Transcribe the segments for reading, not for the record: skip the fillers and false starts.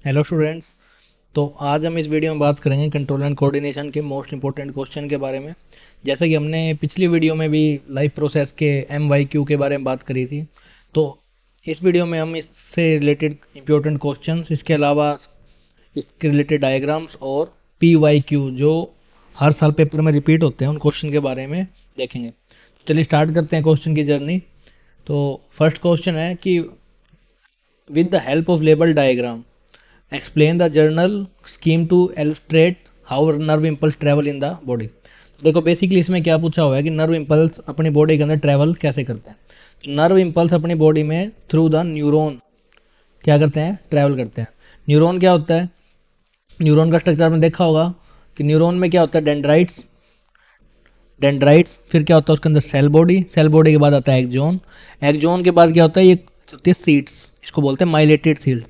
Hello students. तो आज हम इस वीडियो में बात करेंगे कंट्रोल एंड कोऑर्डिनेशन के मोस्ट इंपॉर्टेंट क्वेश्चन के बारे में। जैसा कि हमने पिछली वीडियो में भी लाइफ प्रोसेस के MYQ के बारे में बात करी थी, तो इस वीडियो में हम इससे रिलेटेड इंपॉर्टेंट क्वेश्चंस, इसके अलावा इसके रिलेटेड डायग्राम्स और PYQ जो हर साल पेपर में रिपीट होते हैं उन क्वेश्चन के बारे में देखेंगे। चलिए स्टार्ट करते हैं क्वेश्चन की जर्नी। तो फर्स्ट क्वेश्चन है कि with the help of label diagram explain the general scheme to illustrate how nerve impulse travel in the body. देखो बेसिकली इसमें क्या पूछा हुआ है कि नर्व इम्पल्स अपनी बॉडी के अंदर ट्रेवल कैसे करते हैं। तो नर्व इम्पल्स अपनी बॉडी में थ्रू द न्यूरॉन क्या करते हैं, ट्रैवल करते हैं। न्यूरॉन क्या होता है, न्यूरॉन का स्ट्रक्चर आपने देखा होगा कि न्यूरॉन में क्या होता है, डेंड्राइट्स, डेंड्राइट्स फिर क्या होता है उसके अंदर सेल बॉडी, सेल बॉडी के बाद आता है एक्जोन, एक्जोन के बाद क्या होता है, ये होती है सीड्स, इसको बोलते हैं माइलेटेड सीड।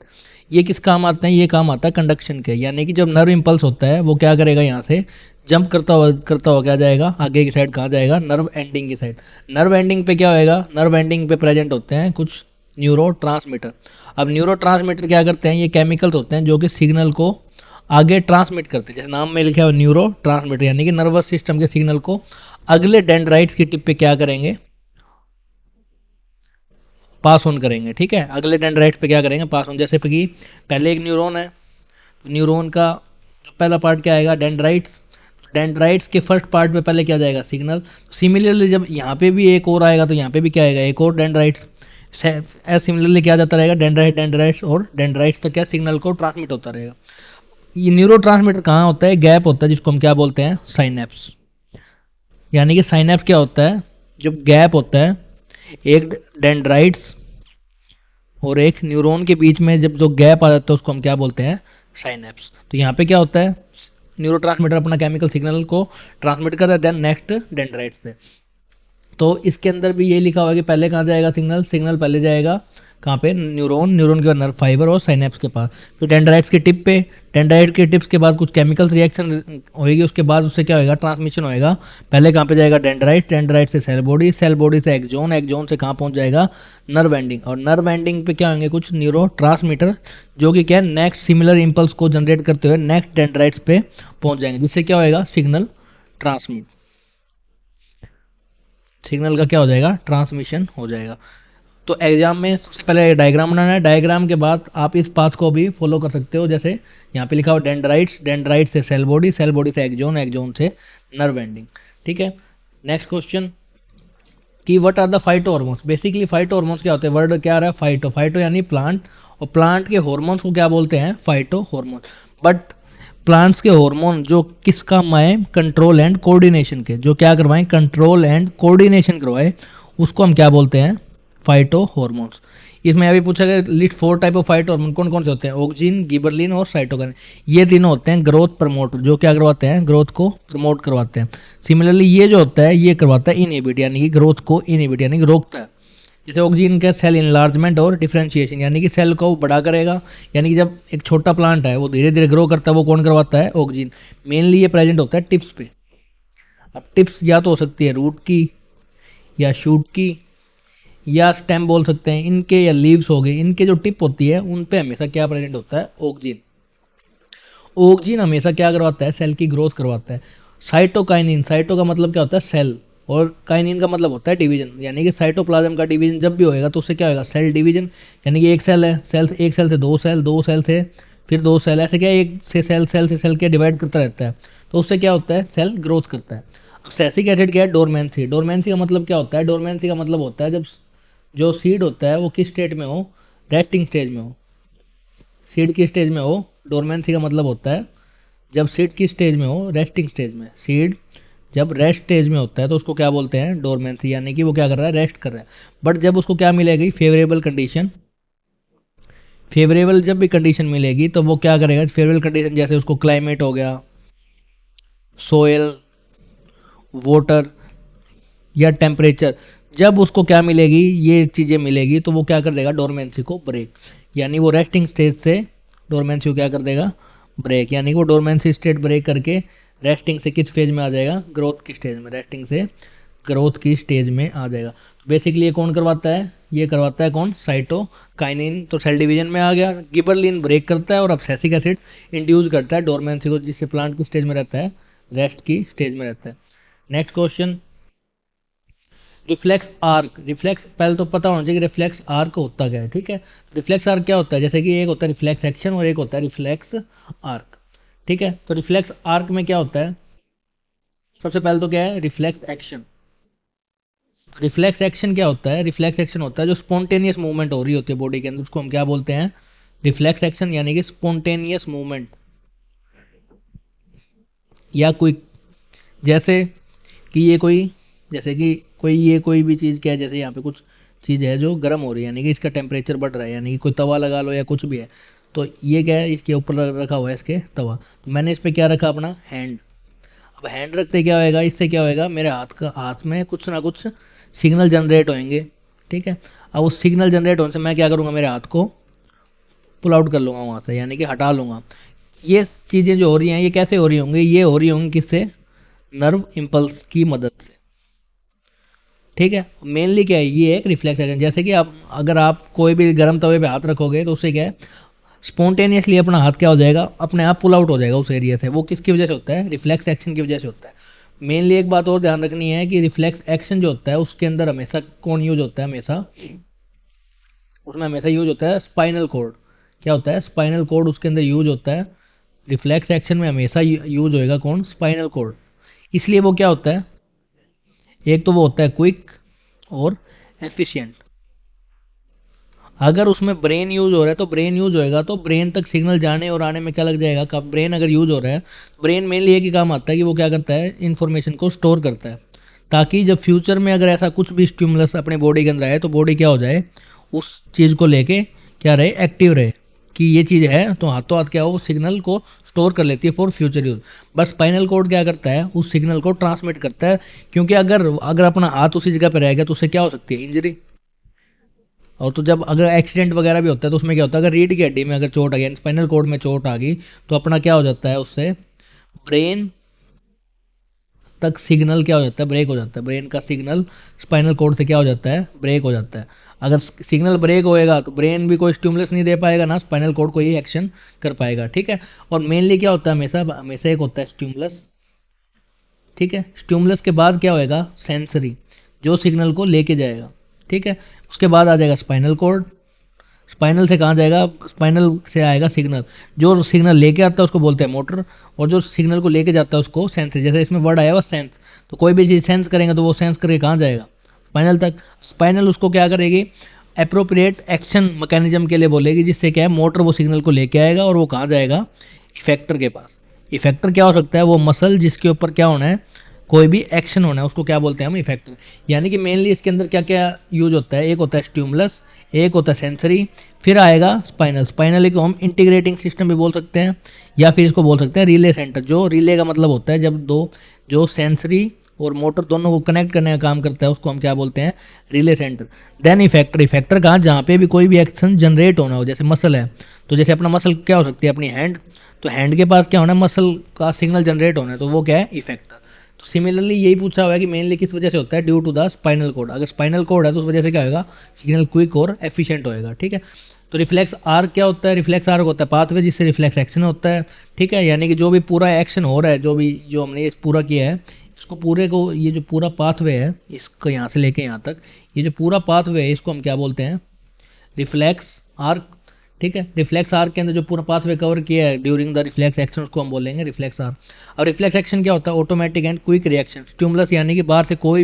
ये किस काम आते हैं, ये काम आता है कंडक्शन के, यानी कि जब नर्व इम्पल्स होता है वो क्या करेगा, यहाँ से जंप करता हुआ क्या जाएगा, आगे की साइड कहाँ जाएगा, नर्व एंडिंग की साइड। नर्व एंडिंग पे क्या होएगा, नर्व एंडिंग पे प्रेजेंट होते हैं कुछ न्यूरो ट्रांसमीटर। अब न्यूरो ट्रांसमीटर क्या करते हैं, ये केमिकल्स होते हैं जो कि सिग्नल को आगे ट्रांसमिट करते हैं। जैसे नाम में लिखा है न्यूरो ट्रांसमीटर, यानी कि नर्वस सिस्टम के सिग्नल को अगले डेंड्राइट्स की टिप पे क्या करेंगे, पास ऑन करेंगे। ठीक है, अगले डेंड्राइट्स पे क्या करेंगे, पास ऑन। जैसे कि पहले एक न्यूरॉन है, न्यूरॉन का जो पहला पार्ट क्या आएगा, डेंड्राइट्स, डेंड्राइट्स के फर्स्ट पार्ट पे पहले क्या जाएगा, सिग्नल। सिमिलरली जब यहाँ पे भी एक और आएगा तो यहाँ पे भी क्या आएगा, एक और डेंड्राइट्स। सिमिलरली क्या जाता रहेगा, डेंड्राइट्स और डेंड्राइट्स तक क्या सिग्नल को ट्रांसमिट होता रहेगा। ये न्यूरो ट्रांसमीटर कहाँ होता है, गैप होता है जिसको हम क्या बोलते हैं, साइनेप्स। यानी कि साइनेप्स क्या होता है, जब गैप होता है एक डेंड्राइट्स और एक न्यूरॉन के बीच में, जब जो गैप आ जाता है उसको हम क्या बोलते हैं, साइनेप्स। तो यहाँ पे क्या होता है, न्यूरोट्रांसमीटर अपना केमिकल सिग्नल को ट्रांसमिट करता है देन नेक्स्ट डेंड्राइट्स पे। तो इसके अंदर भी ये लिखा हुआ है कि पहले कहाँ जाएगा सिग्नल, सिग्नल पहले जाएगा कहाँ पे, न्यूरॉन, न्यूरॉन के बाद नर्व फाइबर और साइनेप्स के पास, फिर डेंड्राइट्स की टिप पे, डेंड्राइट के टिप्स के बाद कुछ केमिकल रिएक्शन होगी, उसके बाद उससे क्या होएगा, ट्रांसमिशन होएगा। पहले कहाँ पे जाएगा, डेंड्राइट, डेंड्राइट से सेल बॉडी, सेल बॉडी से एक्जोन, एक्जोन से कहाँ पहुंच जाएगा, नर्व एंडिंग, और नर्व एंडिंग पे क्या होंगे, कुछ न्यूरो ट्रांसमीटर जो कि क्या है, नेक्स्ट सिमिलर इंपल्स को जनरेट करते हुए नेक्स्ट डेंड्राइट्स पे पहुंच जाएंगे, जिससे क्या होएगा, सिग्नल ट्रांसमिट, सिग्नल का क्या हो जाएगा, ट्रांसमिशन हो जाएगा। तो एग्जाम में सबसे पहले डायग्राम बनाना है, डायग्राम के बाद आप इस पाथ को भी फॉलो कर सकते हो। जैसे यहाँ पे लिखा हुआ डेंड्राइट्स, डेंड्राइट से सेल बॉडी, सेल बॉडी से एक्जोन, एक्जोन से नर्व एंडिंग। ठीक है, नेक्स्ट क्वेश्चन कि what are the phytohormones. Basically phytohormones क्या होते हैं, वर्ड क्या आ रहा है, फाइटो, फाइटो यानी प्लांट, और प्लांट के हार्मोन्स को क्या बोलते हैं, फाइटो हार्मोन। बट प्लांट्स के हार्मोन जो किस काम आए, कंट्रोल एंड कोऑर्डिनेशन के, जो क्या करवाएं, कंट्रोल एंड कोऑर्डिनेशन करवाए, उसको हम क्या बोलते हैं, फाइटो हार्मोन्स। इसमें अभी पूछा गया list 4 type of phyto hormone कौन कौन से होते हैं, ऑक्सिन, गिबरलिन और साइटोकिन। ये तीनों होते हैं ग्रोथ प्रमोटर, जो क्या करवाते हैं, ग्रोथ को प्रमोट करवाते हैं। सिमिलरली ये जो होता है ये करवाता है इनहिबिट, यानी कि ग्रोथ को इनहिबिट यानी कि रोकता है। जैसे ऑक्सिन का सेल इनलार्जमेंट और डिफरेंशिएशन, यानी कि सेल को बड़ा करेगा, यानी कि जब एक छोटा प्लांट है वो धीरे धीरे ग्रो करता है, वो कौन करवाता है, ऑक्सिन। मेनली ये प्रेजेंट होता है टिप्स पे। अब टिप्स या तो हो सकती है रूट की, या शूट की, या स्टेम बोल सकते हैं इनके, या लीव्स हो गए, इनके जो टिप होती है उन पे हमेशा क्या प्रेजेंट होता है, ऑक्सिन। ऑक्सिन हमेशा क्या करवाता है, सेल की ग्रोथ करवाता है। साइटोकाइनिन, साइटो का मतलब क्या होता है, सेल, और काइनिन का मतलब होता है डिवीजन, यानी कि साइटोप्लाज्म का डिवीजन जब भी होएगा तो उससे क्या होगा, सेल डिवीजन। यानी कि एक सेल है, सेल, एक सेल से दो सेल, दो सेल से फिर दो सेल, ऐसे क्या एक से सेल से सेल के डिवाइड करता रहता है, तो उससे क्या होता है, सेल ग्रोथ करता है। सैसिक एसिड क्या है, डोरमेंसी, डोरमेंसी का मतलब क्या होता है, डोरमेंसी का मतलब होता है जब जो सीड होता है वो किस स्टेट में हो, रेस्टिंग स्टेज में हो, सीड की स्टेज में हो। डोरमेंसी का मतलब होता है जब सीड की स्टेज में हो, रेस्टिंग स्टेज में। सीड जब रेस्ट स्टेज में होता है तो उसको क्या बोलते हैं, डोरमेंसी, यानी कि वो क्या कर रहा है, रेस्ट कर रहा है। बट जब उसको क्या मिलेगी, फेवरेबल कंडीशन, फेवरेबल जब भी कंडीशन मिलेगी तो वो क्या करेगा, फेवरेबल कंडीशन जैसे उसको क्लाइमेट हो गया, सोयल, वाटर या टेम्परेचर, जब उसको क्या मिलेगी, ये चीज़ें मिलेगी, तो वो क्या कर देगा, डोरमेंसी को ब्रेक, यानी वो रेस्टिंग स्टेज से डोरमेंसी को क्या कर देगा, ब्रेक, यानी कि वो डोरमेंसी स्टेट ब्रेक करके रेस्टिंग से किस फेज में आ जाएगा, ग्रोथ की स्टेज में, रेस्टिंग से ग्रोथ की स्टेज में आ जाएगा। बेसिकली ये कौन करवाता है, ये करवाता है कौन, साइटोकाइनिन। तो सेल डिवीजन में आ गया, गिबरलिन ब्रेक करता है और अब्सेसिक एसिड इंड्यूस करता है डोरमेंसी को, जिससे प्लांट की स्टेज में रहता है, रेस्ट की स्टेज में रहता है। Next question, reflex arc. Reflex पहले तो पता होना चाहिए कि रिफ्लेक्स आर्क होता क्या है, ठीक है। रिफ्लेक्स आर्क क्या होता है, जैसे कि एक होता है रिफ्लेक्स एक्शन और एक होता है रिफ्लेक्स आर्क, ठीक है। तो रिफ्लेक्स आर्क में क्या होता है, सबसे पहले तो क्या है रिफ्लेक्स एक्शन। रिफ्लेक्स एक्शन क्या होता है, रिफ्लेक्स एक्शन होता है जो स्पॉन्टेनियस मूवमेंट हो रही होती है बॉडी के अंदर, उसको हम क्या बोलते हैं, रिफ्लेक्स एक्शन, यानी कि स्पॉन्टेनियस मूवमेंट या कोई, जैसे कि ये कोई, जैसे कि कोई ये कोई भी चीज़ क्या है, जैसे यहाँ पे कुछ चीज़ है जो गर्म हो रही है, यानी कि इसका टेम्परेचर बढ़ रहा है, यानी कि कोई तवा लगा लो या कुछ भी है, तो ये क्या है, इसके ऊपर रखा हुआ है इसके तवा, तो मैंने इस पर क्या रखा, अपना हैंड। अब हैंड रखते क्या होएगा, इससे क्या होएगा, मेरे हाथ में कुछ ना कुछ सिग्नल जनरेट होंगे, ठीक है। अब उस सिग्नल जनरेट होने से मैं क्या करूँगा, मेरे हाथ को पुल आउट कर लूँगा वहाँ से, यानी कि हटा लूँगा। ये चीज़ें जो हो रही हैं ये कैसे हो रही होंगी, ये हो रही होंगी किससे, नर्व इम्पल्स की मदद से, ठीक है। मेनली क्या है, ये एक रिफ्लेक्स एक्शन, जैसे कि आप अगर आप कोई भी गर्म तवे पे हाथ रखोगे तो उससे क्या है, स्पॉन्टेनियसली अपना हाथ क्या हो जाएगा, अपने आप पुल आउट हो जाएगा उस एरिया से। वो किसकी वजह से होता है, रिफ्लेक्स एक्शन की वजह से होता है। मेनली एक बात और ध्यान रखनी है कि रिफ्लेक्स एक्शन जो होता है उसके अंदर हमेशा कौन यूज होता है, हमेशा उसमें हमेशा यूज होता है स्पाइनल कोड। क्या होता है, स्पाइनल कोड उसके अंदर यूज होता है। रिफ्लेक्स एक्शन में हमेशा यूज होएगा कौन, स्पाइनल कोड। इसलिए वो क्या होता है, एक तो वो होता है क्विक और एफिशिएंट। अगर उसमें ब्रेन यूज हो रहा है तो ब्रेन यूज होएगा तो ब्रेन तक सिग्नल जाने और आने में क्या लग जाएगा, कब ब्रेन अगर यूज हो रहा है, ब्रेन मेनली एक ही काम आता है कि वो क्या करता है, इन्फॉर्मेशन को स्टोर करता है, ताकि जब फ्यूचर में अगर ऐसा कुछ भी स्टिमुलस अपने बॉडी के अंदर आए तो बॉडी क्या हो जाए, उस चीज़ को लेके क्या रहे, एक्टिव रहे, कि ये चीज़ है, तो हाथों हाथ क्या हो, सिग्नल को स्टोर कर लेती है for future use. But spinal cord क्या करता है, उस सिग्नल को ट्रांसमिट करता है, क्योंकि अगर अगर अपना हाथ उसी जगह पर रहेगा तो उससे क्या हो सकती है, इंजरी। और तो जब अगर एक्सीडेंट वगैरह भी होता है तो उसमें क्या होता है, अगर रीढ़ की हड्डी में अगर चोट आ गई, स्पाइनल कोड में चोट आ गई, तो अपना क्या हो जाता है, उससे ब्रेन तक सिग्नल क्या हो जाता है, ब्रेक हो जाता है, ब्रेन का सिग्नल स्पाइनल कोड से क्या हो जाता है, ब्रेक हो जाता है। अगर सिग्नल ब्रेक होएगा तो ब्रेन भी कोई स्टिमुलस नहीं दे पाएगा, ना स्पाइनल कोड कोई एक्शन कर पाएगा, ठीक है। और मेनली क्या होता है, हमेशा हमेशा एक होता है स्टिमुलस, ठीक है। स्टिमुलस के बाद क्या होएगा, सेंसरी, जो सिग्नल को लेके जाएगा, ठीक है। उसके बाद आ जाएगा स्पाइनल कोड, स्पाइनल से कहाँ जाएगा, स्पाइनल से आएगा सिग्नल, जो सिग्नल लेके आता है उसको बोलते हैं मोटर, और जो सिग्नल को लेके जाता है उसको सेंसरी। जैसे इसमें वर्ड आया हुआ सेंस, तो कोई भी चीज़ सेंस करेंगे तो वो सेंस करके कहाँ जाएगा, स्पाइनल तक। स्पाइनल उसको क्या करेगी, अप्रोप्रिएट एक्शन मैकेनिज्म के लिए बोलेगी, जिससे क्या है, मोटर वो सिग्नल को लेके आएगा और वो कहाँ जाएगा, इफेक्टर के पास। इफेक्टर क्या हो सकता है, वो मसल जिसके ऊपर क्या होना है, कोई भी एक्शन होना है, उसको क्या बोलते हैं हम, इफेक्टर। यानी कि मेनली इसके अंदर क्या क्या यूज होता है, एक होता है स्टिमुलस, एक होता है सेंसरी, फिर आएगा स्पाइनल। स्पाइनल को हम इंटीग्रेटिंग सिस्टम भी बोल सकते हैं, या फिर इसको बोल सकते हैं रिले सेंटर। जो रिले का मतलब होता है जब दो, जो सेंसरी और मोटर दोनों को कनेक्ट करने का काम करता है, उसको हम क्या बोलते हैं, relay centre. Then effector. Effector कहाँ, जहाँ पे भी कोई भी एक्शन जनरेट होना हो, जैसे मसल है, तो जैसे अपना मसल क्या हो सकती है, अपनी हैंड, तो हैंड के पास क्या होना है, मसल का सिग्नल जनरेट होना है, तो वो क्या है, इफेक्टर। तो सिमिलरली यही पूछा हुआ है कि मेनली किस वजह से होता है, due to the spinal cord. अगर स्पाइनल कोड है तो उस वजह से क्या होगा, सिग्नल क्विक और एफिशिएंट होएगा, ठीक है। तो रिफ्लेक्स आर्क क्या होता है, रिफ्लेक्स आर्क होता है पाथवे जिससे रिफ्लेक्स एक्शन होता है, ठीक है। यानी कि जो भी पूरा एक्शन हो रहा है, जो भी जो हमने ये पूरा किया है, इसको पूरे को, ये जो पूरा पाथवे है, इसको यहाँ से लेके यहाँ तक, ये जो पूरा पाथवे है, इसको हम क्या बोलते हैं, रिफ्लेक्स आर्क, ठीक है। रिफ्लेक्स आर्क के अंदर जो पूरा पाथवे कवर किया है ड्यूरिंग द रिफ्लेक्स एक्शन, उसको हम बोलेंगे रिफ्लेक्स आर्क। और रिफ्लेक्स एक्शन क्या होता है, automatic and quick reaction. Stimulus यानी कि बाहर से कोई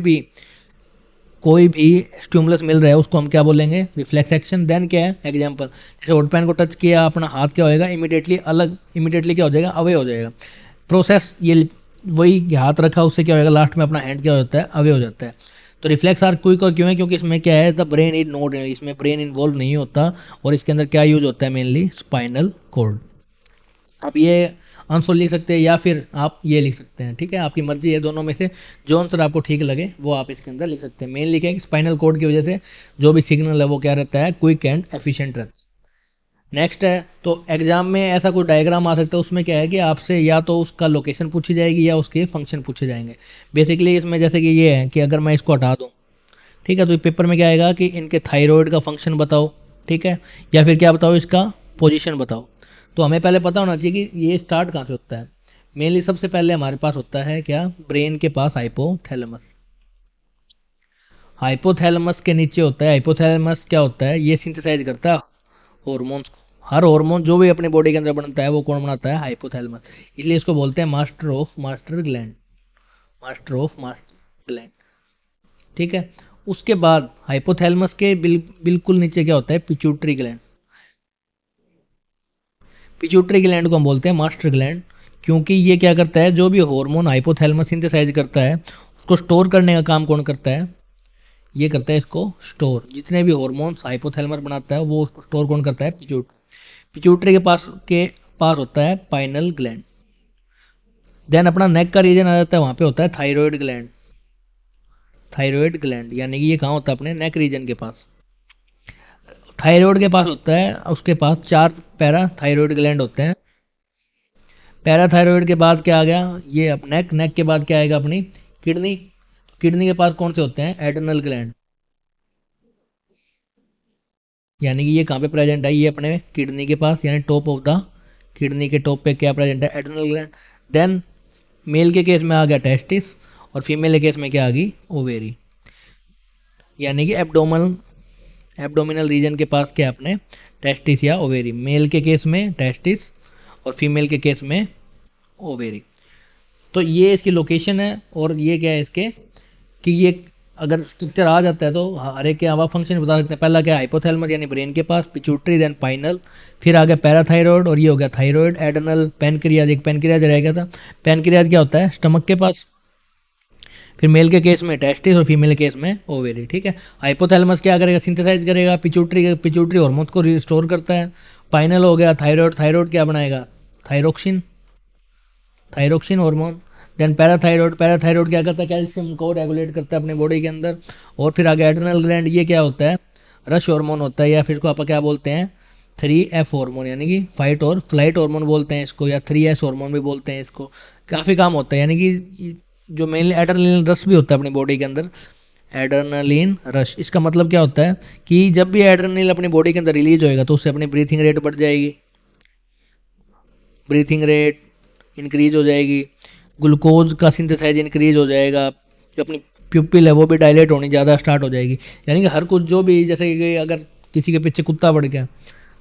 भी स्टिमुलस मिल रहा है, उसको हम क्या बोलेंगे, रिफ्लेक्स एक्शन। देन क्या है, एग्जांपल, जैसे वुड पेन को टच किया अपना हाथ, क्या होएगा, इमीडिएटली अलग, इमीडिएटली क्या हो जाएगा, अवे हो जाएगा। प्रोसेस ये, वही हाथ रखा उससे क्या होएगा, लास्ट में अपना हैंड क्या हो जाता है, अवे हो जाता है। तो रिफ्लेक्स आर्क क्विक और क्यों है, क्योंकि इसमें क्या है, द ब्रेन इज नोट, इसमें ब्रेन इन्वॉल्व नहीं होता, और इसके अंदर क्या यूज होता है, मेनली स्पाइनल कोड। आप ये आंसर लिख सकते हैं या फिर आप ये लिख सकते हैं, ठीक है, आपकी मर्जी है, दोनों में से जो आंसर आपको ठीक लगे वो आप इसके अंदर लिख सकते हैं। मेनली क्या है कि स्पाइनल कोड की वजह से जो भी सिग्नल है वो क्या रहता है, क्विक एंड एफिशिएंट रहता है। नेक्स्ट है, तो एग्जाम में ऐसा कोई डायग्राम आ सकता है, उसमें क्या है कि आपसे या तो उसका लोकेशन पूछी जाएगी या उसके फंक्शन पूछे जाएंगे। बेसिकली इसमें जैसे कि ये है कि अगर मैं इसको हटा दूं, ठीक है, तो पेपर में क्या आएगा कि इनके थायराइड का फंक्शन बताओ, ठीक है, या फिर क्या बताओ, इसका पोजीशन बताओ। तो हमें पहले पता होना चाहिए कि ये स्टार्ट कहाँ से होता है। मेनली सबसे पहले हमारे पास होता है क्या, ब्रेन के पास हाइपोथैलेमस। हाइपोथैलेमस के नीचे होता है, हाइपोथैलेमस क्या होता है, ये सिंथेसाइज करता है हॉर्मोन्स को। हर हार्मोन जो भी अपनी बॉडी के अंदर बनता है वो कौन बनाता है, हाइपोथैलेमस। इसलिए इसको बोलते हैं master of master gland, master of master gland, ठीक है। उसके बाद हाइपोथैलेमस के बिल्कुल नीचे क्या होता है, पिट्यूटरी ग्लैंड। पिट्यूटरी ग्लैंड को हम बोलते हैं मास्टर ग्लैंड, क्योंकि ये क्या करता है, जो भी हार्मोन हाइपोथैलेमस सिंथेसाइज करता है उसको स्टोर करने का काम कौन करता है, ये करता है इसको स्टोर। जितने भी हार्मोन्स हाइपोथैलेमस बनाता है वो उसको स्टोर कौन करता है, पिट्यूटरी के पास होता है पाइनल ग्लैंड। देन अपना नेक का रीजन आ जाता है, वहां पे होता है थायराइड ग्लैंड। थायराइड ग्लैंड यानी कि ये कहाँ होता है, अपने नेक रीजन के पास। थायराइड के पास होता है, उसके पास 4 पैरा थायराइड ग्लैंड होते हैं। पैराथायरॉयड के बाद क्या आ गया, ये नेक, नेक के बाद क्या आएगा, अपनी किडनी। किडनी के पास कौन से होते हैं, एड्रेनल ग्लैंड। यानी कि ये कहाँ पे प्रेजेंट है, ये अपने किडनी के पास, यानी टॉप ऑफ द किडनी के टॉप पे क्या प्रेजेंट है, एड्रेनल ग्लैंड। देन मेल के केस में आ गया टेस्टिस, और फीमेल के केस में क्या आ गई, ओवेरी। यानी कि एब्डोमिनल रीजन के पास क्या अपने टेस्टिस या ओवेरी, मेल के केस में टेस्टिस और फीमेल के केस में ओवेरी। तो ये इसकी लोकेशन है, और ये क्या है इसके, कि ये अगर स्ट्रक्चर आ जाता है तो हर एक के अब फंक्शन बता सकते हैं। पहला क्या है, हाइपोथैलेमस यानी ब्रेन के पास, पिट्यूटरी, देन पाइनल, फिर आ गया पैराथायरॉयड, और ये हो गया थायराइड, एडनल, पैनक्रियाज, एक पैनक्रियाज रह गया था। पैनक्रियाज क्या होता है, स्टमक के पास। फिर मेल के केस में टेस्टिस और फीमेल के केस में ओवेरी, ठीक है। हाइपोथैलेमस क्या करेगा, सिंथेसाइज करेगा पिट्यूटरी हार्मोन्स को रिस्टोर करता है। पाइनल हो गया थायराइड, थायराइड क्या बनाएगा, thyroxine, thyroxine hormone. Then parathyroid, parathyroid क्या करता है, कैल्शियम को रेगुलेट करता है अपने बॉडी के अंदर। और फिर आगे एड्रेनल ग्लैंड, ये क्या होता है, रश हार्मोन होता है, या फिर इसको आप क्या बोलते हैं, 3F हार्मोन, यानी कि फाइट और फ्लाइट हार्मोन बोलते हैं इसको, या 3S हार्मोन भी बोलते हैं इसको। काफ़ी काम होता है, यानी कि जो मेनली एड्रेनलिन रश भी होता है अपनी बॉडी के अंदर। एड्रेनलिन रश, इसका मतलब क्या होता है कि जब भी एड्रेनलिन अपनी बॉडी के अंदर रिलीज होएगा तो उससे अपनी ब्रीथिंग रेट बढ़ जाएगी, ब्रीथिंग रेट इंक्रीज हो जाएगी, ग्लूकोज का सिंथेसाइज इंक्रीज हो जाएगा, जो अपनी प्यूपिल है वो भी डायलेट होनी ज़्यादा स्टार्ट हो जाएगी। यानी कि हर कुछ जो भी, जैसे कि अगर किसी के पीछे कुत्ता बढ़ गया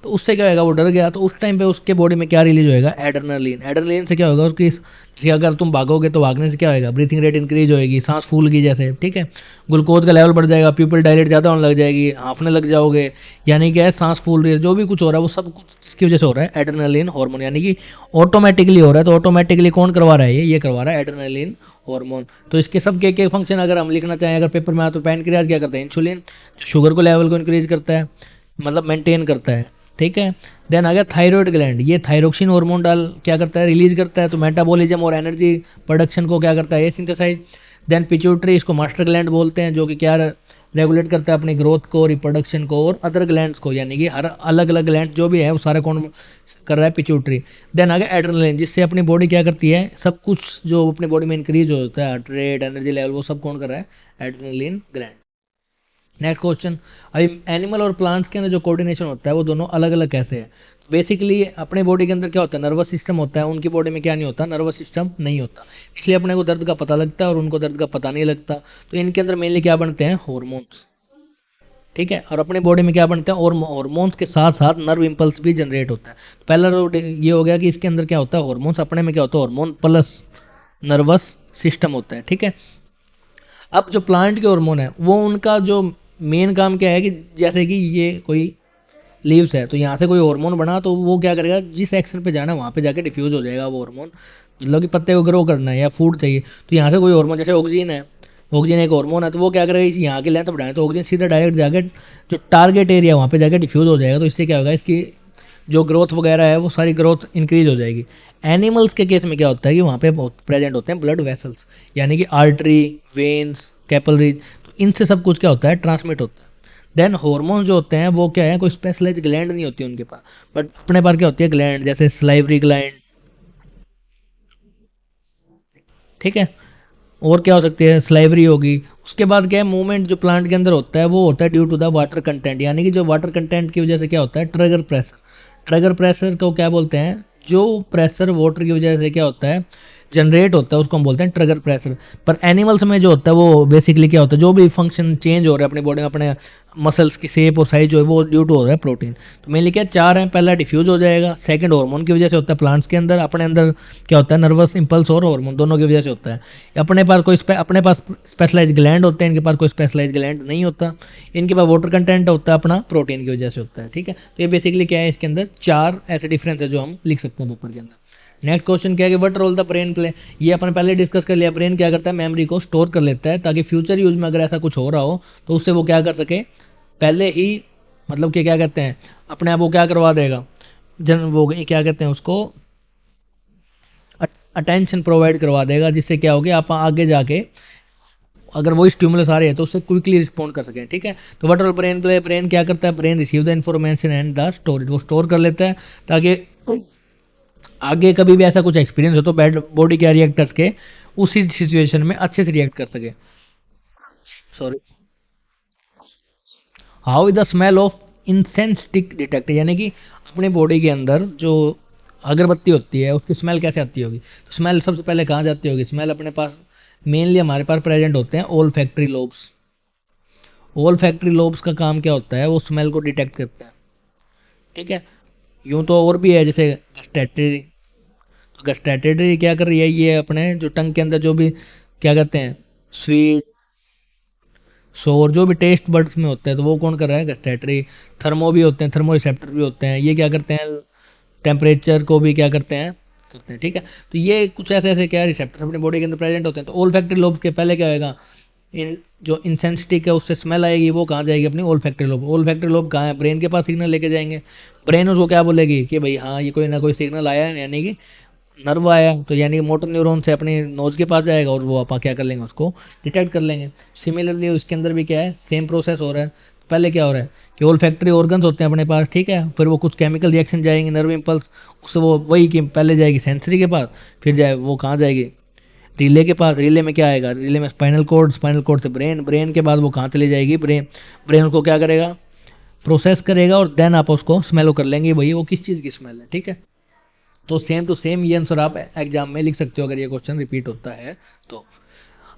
तो उससे क्या होगा, वो डर गया, तो उस टाइम पे उसके बॉडी में क्या रिलीज होएगा, एड्रेनलिन। एड्रेनलिन से क्या होगा उसकी, जैसे अगर तुम भागोगे तो भागने से क्या होएगा, ब्रीथिंग रेट इंक्रीज होएगी, सांस फूलगी जैसे, ठीक है। ग्लूकोज का लेवल बढ़ जाएगा, प्यूपिल डायलेट ज़्यादा होने लग जाएगी, हाँफने लग जाओगे। यानी क्या है, सांस फूल रही है, जो भी कुछ हो रहा है वो सब कुछ किसकी वजह से हो रहा है, एड्रेनलिन हार्मोन। यानी कि ऑटोमेटिकली हो रहा है, तो ऑटोमेटिकली कौन करवा रहा है, ये करवा रहा है एड्रेनलिन हार्मोन। तो इसके सब के फंक्शन अगर हम लिखना चाहें अगर पेपर में आए, तो पैनक्रियाज क्या करता है, इंसुलिन, शुगर को लेवल को इंक्रीज करता है, मतलब मेंटेन करता है, ठीक है। देन आ गया थायराइड ग्लैंड, ये थायरोक्सिन हार्मोन डाल क्या करता है, रिलीज करता है, तो मेटाबॉलिज्म और एनर्जी प्रोडक्शन को क्या करता है, ये सिंथेसाइज। देन पिट्यूटरी, इसको मास्टर ग्लैंड बोलते हैं, जो कि क्या रेगुलेट करता है अपनी ग्रोथ को, रिप्रोडक्शन को और अदर ग्लैंड्स को। यानी कि हर अलग अलग ग्लैंड जो भी है वो सारे कौन कर रहा है, पिट्यूटरी। देन आ गया एड्रेनलिन, जिससे अपनी बॉडी क्या करती है, सब कुछ जो अपनी बॉडी में इंक्रीज होता है, हार्ट रेट, एनर्जी लेवल, वो सब कौन कर रहा है, एड्रेनलिन ग्लैंड। नेक्स्ट क्वेश्चन, अभी एनिमल और प्लांट्स के अंदर जो कोऑर्डिनेशन होता है वो दोनों अलग अलग कैसे है। बेसिकली अपने बॉडी के अंदर क्या होता है, नर्वस सिस्टम होता है, उनकी बॉडी में क्या नहीं होता, नर्वस सिस्टम नहीं होता, इसलिए अपने को दर्द का पता लगता है और उनको दर्द का पता नहीं लगता। तो इनके अंदर मेनली क्या बनते हैं, हॉर्मोन्स, ठीक है। और अपने बॉडी में क्या बनते हैं, और हॉर्मोन्स के साथ साथ नर्व इंपल्स भी जनरेट होता है। तो पहला ये हो गया कि इसके अंदर क्या होता है, हॉर्मोन्स, अपने में क्या होता है, हॉर्मोन प्लस नर्वस सिस्टम होता है, ठीक है। अब जो प्लांट के हार्मोन है वो उनका जो मेन काम क्या है, कि जैसे कि ये कोई लीव्स है, तो यहाँ से कोई हार्मोन बना तो वो क्या करेगा, जिस एक्शन पे जाना है वहाँ पे जाके डिफ्यूज हो जाएगा वो हार्मोन। मतलब कि पत्ते को ग्रो करना है या फूड चाहिए, तो यहाँ से कोई हार्मोन, जैसे ऑक्सीजन है, ऑक्सीजन एक हार्मोन है, तो वो क्या करेगा, यहाँ की लेंथ बढ़ाए तो ऑक्सीजन सीधा डायरेक्ट जाके जो टारगेट एरिया वहाँ पे जाके डिफ्यूज हो जाएगा। तो इससे क्या होगा, इसकी जो ग्रोथ वगैरह है वो सारी ग्रोथ इंक्रीज हो जाएगी। एनिमल्स के केस में क्या होता है कि वहाँ पे प्रेजेंट होते हैं ब्लड वेसल्स, यानी कि आर्टरी, वेन्स, कैपलरीज, तो इनसे सब कुछ क्या होता है, ट्रांसमिट होता है। देन हार्मोन जो होते हैं वो क्या है, कोई स्पेशलाइज्ड ग्लैंड नहीं होती उनके पास, बट अपने पास क्या होती है, ग्लैंड, जैसे स्लाइवरी ग्लैंड, ठीक है। और क्या हो सकती है, स्लाइवरी होगी। उसके बाद क्या है, मूवमेंट जो प्लांट के अंदर होता है वो होता है due to the water content, यानी कि जो वाटर कंटेंट की वजह से क्या होता है, ट्रिगर प्रेशर। ट्रिगर प्रेशर को क्या बोलते हैं, जो प्रेशर वाटर की वजह से क्या होता है, जनरेट होता है, उसको हम बोलते हैं ट्रिगर प्रेशर। पर एनिमल्स में जो होता है वो बेसिकली क्या होता है, जो भी फंक्शन चेंज हो रहा है अपनी बॉडी में, अपने मसल्स की शेप और साइज जो है वो ड्यू टू हो रहा है प्रोटीन। तो मेनली क्या चार है, पहला डिफ्यूज हो जाएगा, सेकंड हार्मोन की वजह से होता है प्लांट्स के अंदर, अपने अंदर क्या होता है, नर्वस इंपल्स और हार्मोन दोनों की वजह से होता है। अपने पास स्पेशलाइज ग्लैंड होते हैं, इनके पास कोई स्पेशलाइज ग्लैंड नहीं होता। इनके पास वाटर कंटेंट होता है अपना, प्रोटीन की वजह से होता है। ठीक है, तो ये बेसिकली क्या है, इसके अंदर चार ऐसे डिफरेंस है जो हम लिख सकते हैं पेपर के अंदर। नेक्स्ट क्वेश्चन क्या है कि what role the brain play. ये अपन पहले डिस्कस कर लिया, ब्रेन क्या करता है, मेमोरी को स्टोर कर लेता है ताकि फ्यूचर यूज में अगर ऐसा कुछ हो रहा हो तो उससे वो क्या कर सके, पहले ही, मतलब कि क्या कहते हैं, अपने आप वो क्या करवा देगा, जन वो क्या कहते हैं उसको, अटेंशन प्रोवाइड करवा देगा, जिससे क्या होगा आप आगे जाके अगर वो स्टिमुलस आ रही है तो उससे क्विकली रिस्पॉन्ड कर सकें। ठीक है, तो what role brain play, brain क्या करता है, brain receive the information and the storage, वो स्टोर कर लेता है ताकि आगे कभी भी ऐसा कुछ एक्सपीरियंस हो तो बैड बॉडी क्या रिएक्टर्स के उसी सिचुएशन में अच्छे से रिएक्ट कर सके। Sorry, how is the smell of incense stick detect, यानी कि अपने बॉडी के अंदर जो अगरबत्ती होती है उसकी स्मेल कैसे आती होगी। तो स्मेल सबसे पहले कहाँ जाती होगी, स्मेल अपने पास मेनली हमारे पास प्रेजेंट होते हैं ओल फैक्ट्री लोब्स। ओल फैक्ट्री लोब्स का काम क्या होता है, वो स्मेल को डिटेक्ट करता है। ठीक है, यूं तो और भी है जैसे गस्टेटरी। तो गस्टेटरी क्या कर रही है, ये अपने जो टंग के अंदर जो भी क्या कहते हैं, स्वीट, शोर, जो भी टेस्ट बड्स में होते हैं तो वो कौन कर रहा है, गस्टेटरी। थर्मो भी होते हैं, थर्मो रिसेप्टर भी होते हैं, ये क्या करते हैं, टेम्परेचर को भी क्या करते हैं। ठीक है, तो ये कुछ ऐसे ऐसे क्या रिसेप्टर अपनी बॉडी के अंदर प्रेजेंट होते हैं। तो ओल फैक्ट्री लोब के पहले क्या होएगा, इन जो इंसेंसिटिक है उससे स्मेल आएगी, वो कहाँ जाएगी, अपनी ओल फैक्ट्री लोब। ओल फैक्ट्री लोब कहाँ है, ब्रेन के पास सिग्नल लेके जाएंगे। ब्रेन उसको क्या बोलेगी कि भाई हाँ ये कोई ना कोई सिग्नल आया है, यानी कि नर्व आया, तो यानी कि मोटर न्यूरॉन से अपने नोज के पास जाएगा और वो आप क्या कर लेंगे, उसको डिटेक्ट कर लेंगे। सिमिलरली उसके अंदर भी क्या है, सेम प्रोसेस हो रहा है। पहले क्या हो रहा है कि ओल फैक्ट्री ऑर्गन्स होते हैं अपने पास, ठीक है, फिर वो कुछ केमिकल रिएक्शन जाएंगे, नर्व इम्पल्स, उससे वो वही कि पहले जाएगी सेंसरी के पास, फिर जाए वो कहाँ जाएगी, रिले के पास। रिले में क्या आएगा, रिले में स्पाइनल कोड, स्पाइनल कोड से ब्रेन, ब्रेन के बाद वो कहाँ चली जाएगी, ब्रेन, ब्रेन उसको क्या करेगा, प्रोसेस करेगा और देन आप उसको स्मेल कर लेंगे भाई वो किस चीज़ की स्मेल है। ठीक है, तो सेम टू सेम ये आंसर आप एग्जाम में लिख सकते हो अगर ये क्वेश्चन रिपीट होता है तो।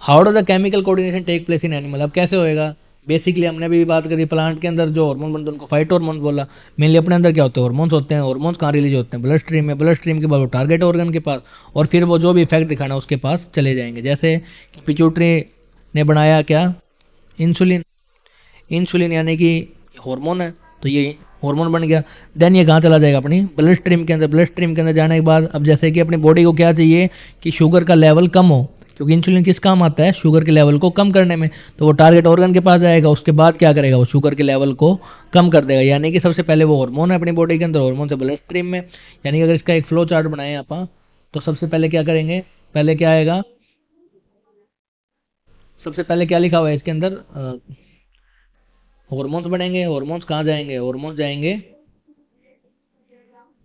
How do the chemical coordination take place in animal, अब कैसे होएगा। बेसिकली हमने भी बात करी, प्लांट के अंदर जो हार्मोन बनते हैं उनको फाइट हार्मोन बोला। मेनली अपने अंदर क्या होते हैं, हार्मोन्स होते हैं। हार्मोन्स कहाँ रिलीज होते हैं, ब्लड स्ट्रीम में। ब्लड स्ट्रीम के बाद वो टारगेट ऑर्गन के पास, और फिर वो जो भी इफेक्ट दिखाना उसके पास चले जाएंगे। जैसे पिट्यूटरी ने बनाया क्या, इंसुलिन। इंसुलिन यानी कि हार्मोन है, तो ये हार्मोन बन गया। देन ये कहाँ चला जाएगा, अपनी ब्लड स्ट्रीम के अंदर। ब्लड स्ट्रीम के अंदर जाने के बाद अब जैसे कि अपनी बॉडी को क्या चाहिए कि शुगर का लेवल कम हो, क्योंकि इंसुलिन किस काम आता है, शुगर के लेवल को कम करने में। तो वो टारगेट ऑर्गन के पास जाएगा, उसके बाद क्या करेगा, वो शुगर के लेवल को कम कर देगा। यानी कि सबसे पहले वो हार्मोन है अपनी बॉडी के अंदर, हार्मोन से ब्लड स्ट्रीम में। यानी कि अगर इसका एक फ्लो चार्ट बनाए आप, तो सबसे पहले क्या करेंगे, पहले क्या आएगा, सबसे पहले क्या लिखा हुआ है इसके अंदर, हॉर्मोन्स बनेंगे। हॉर्मोन्स कहाँ जाएंगे, हॉर्मोन्स जाएंगे,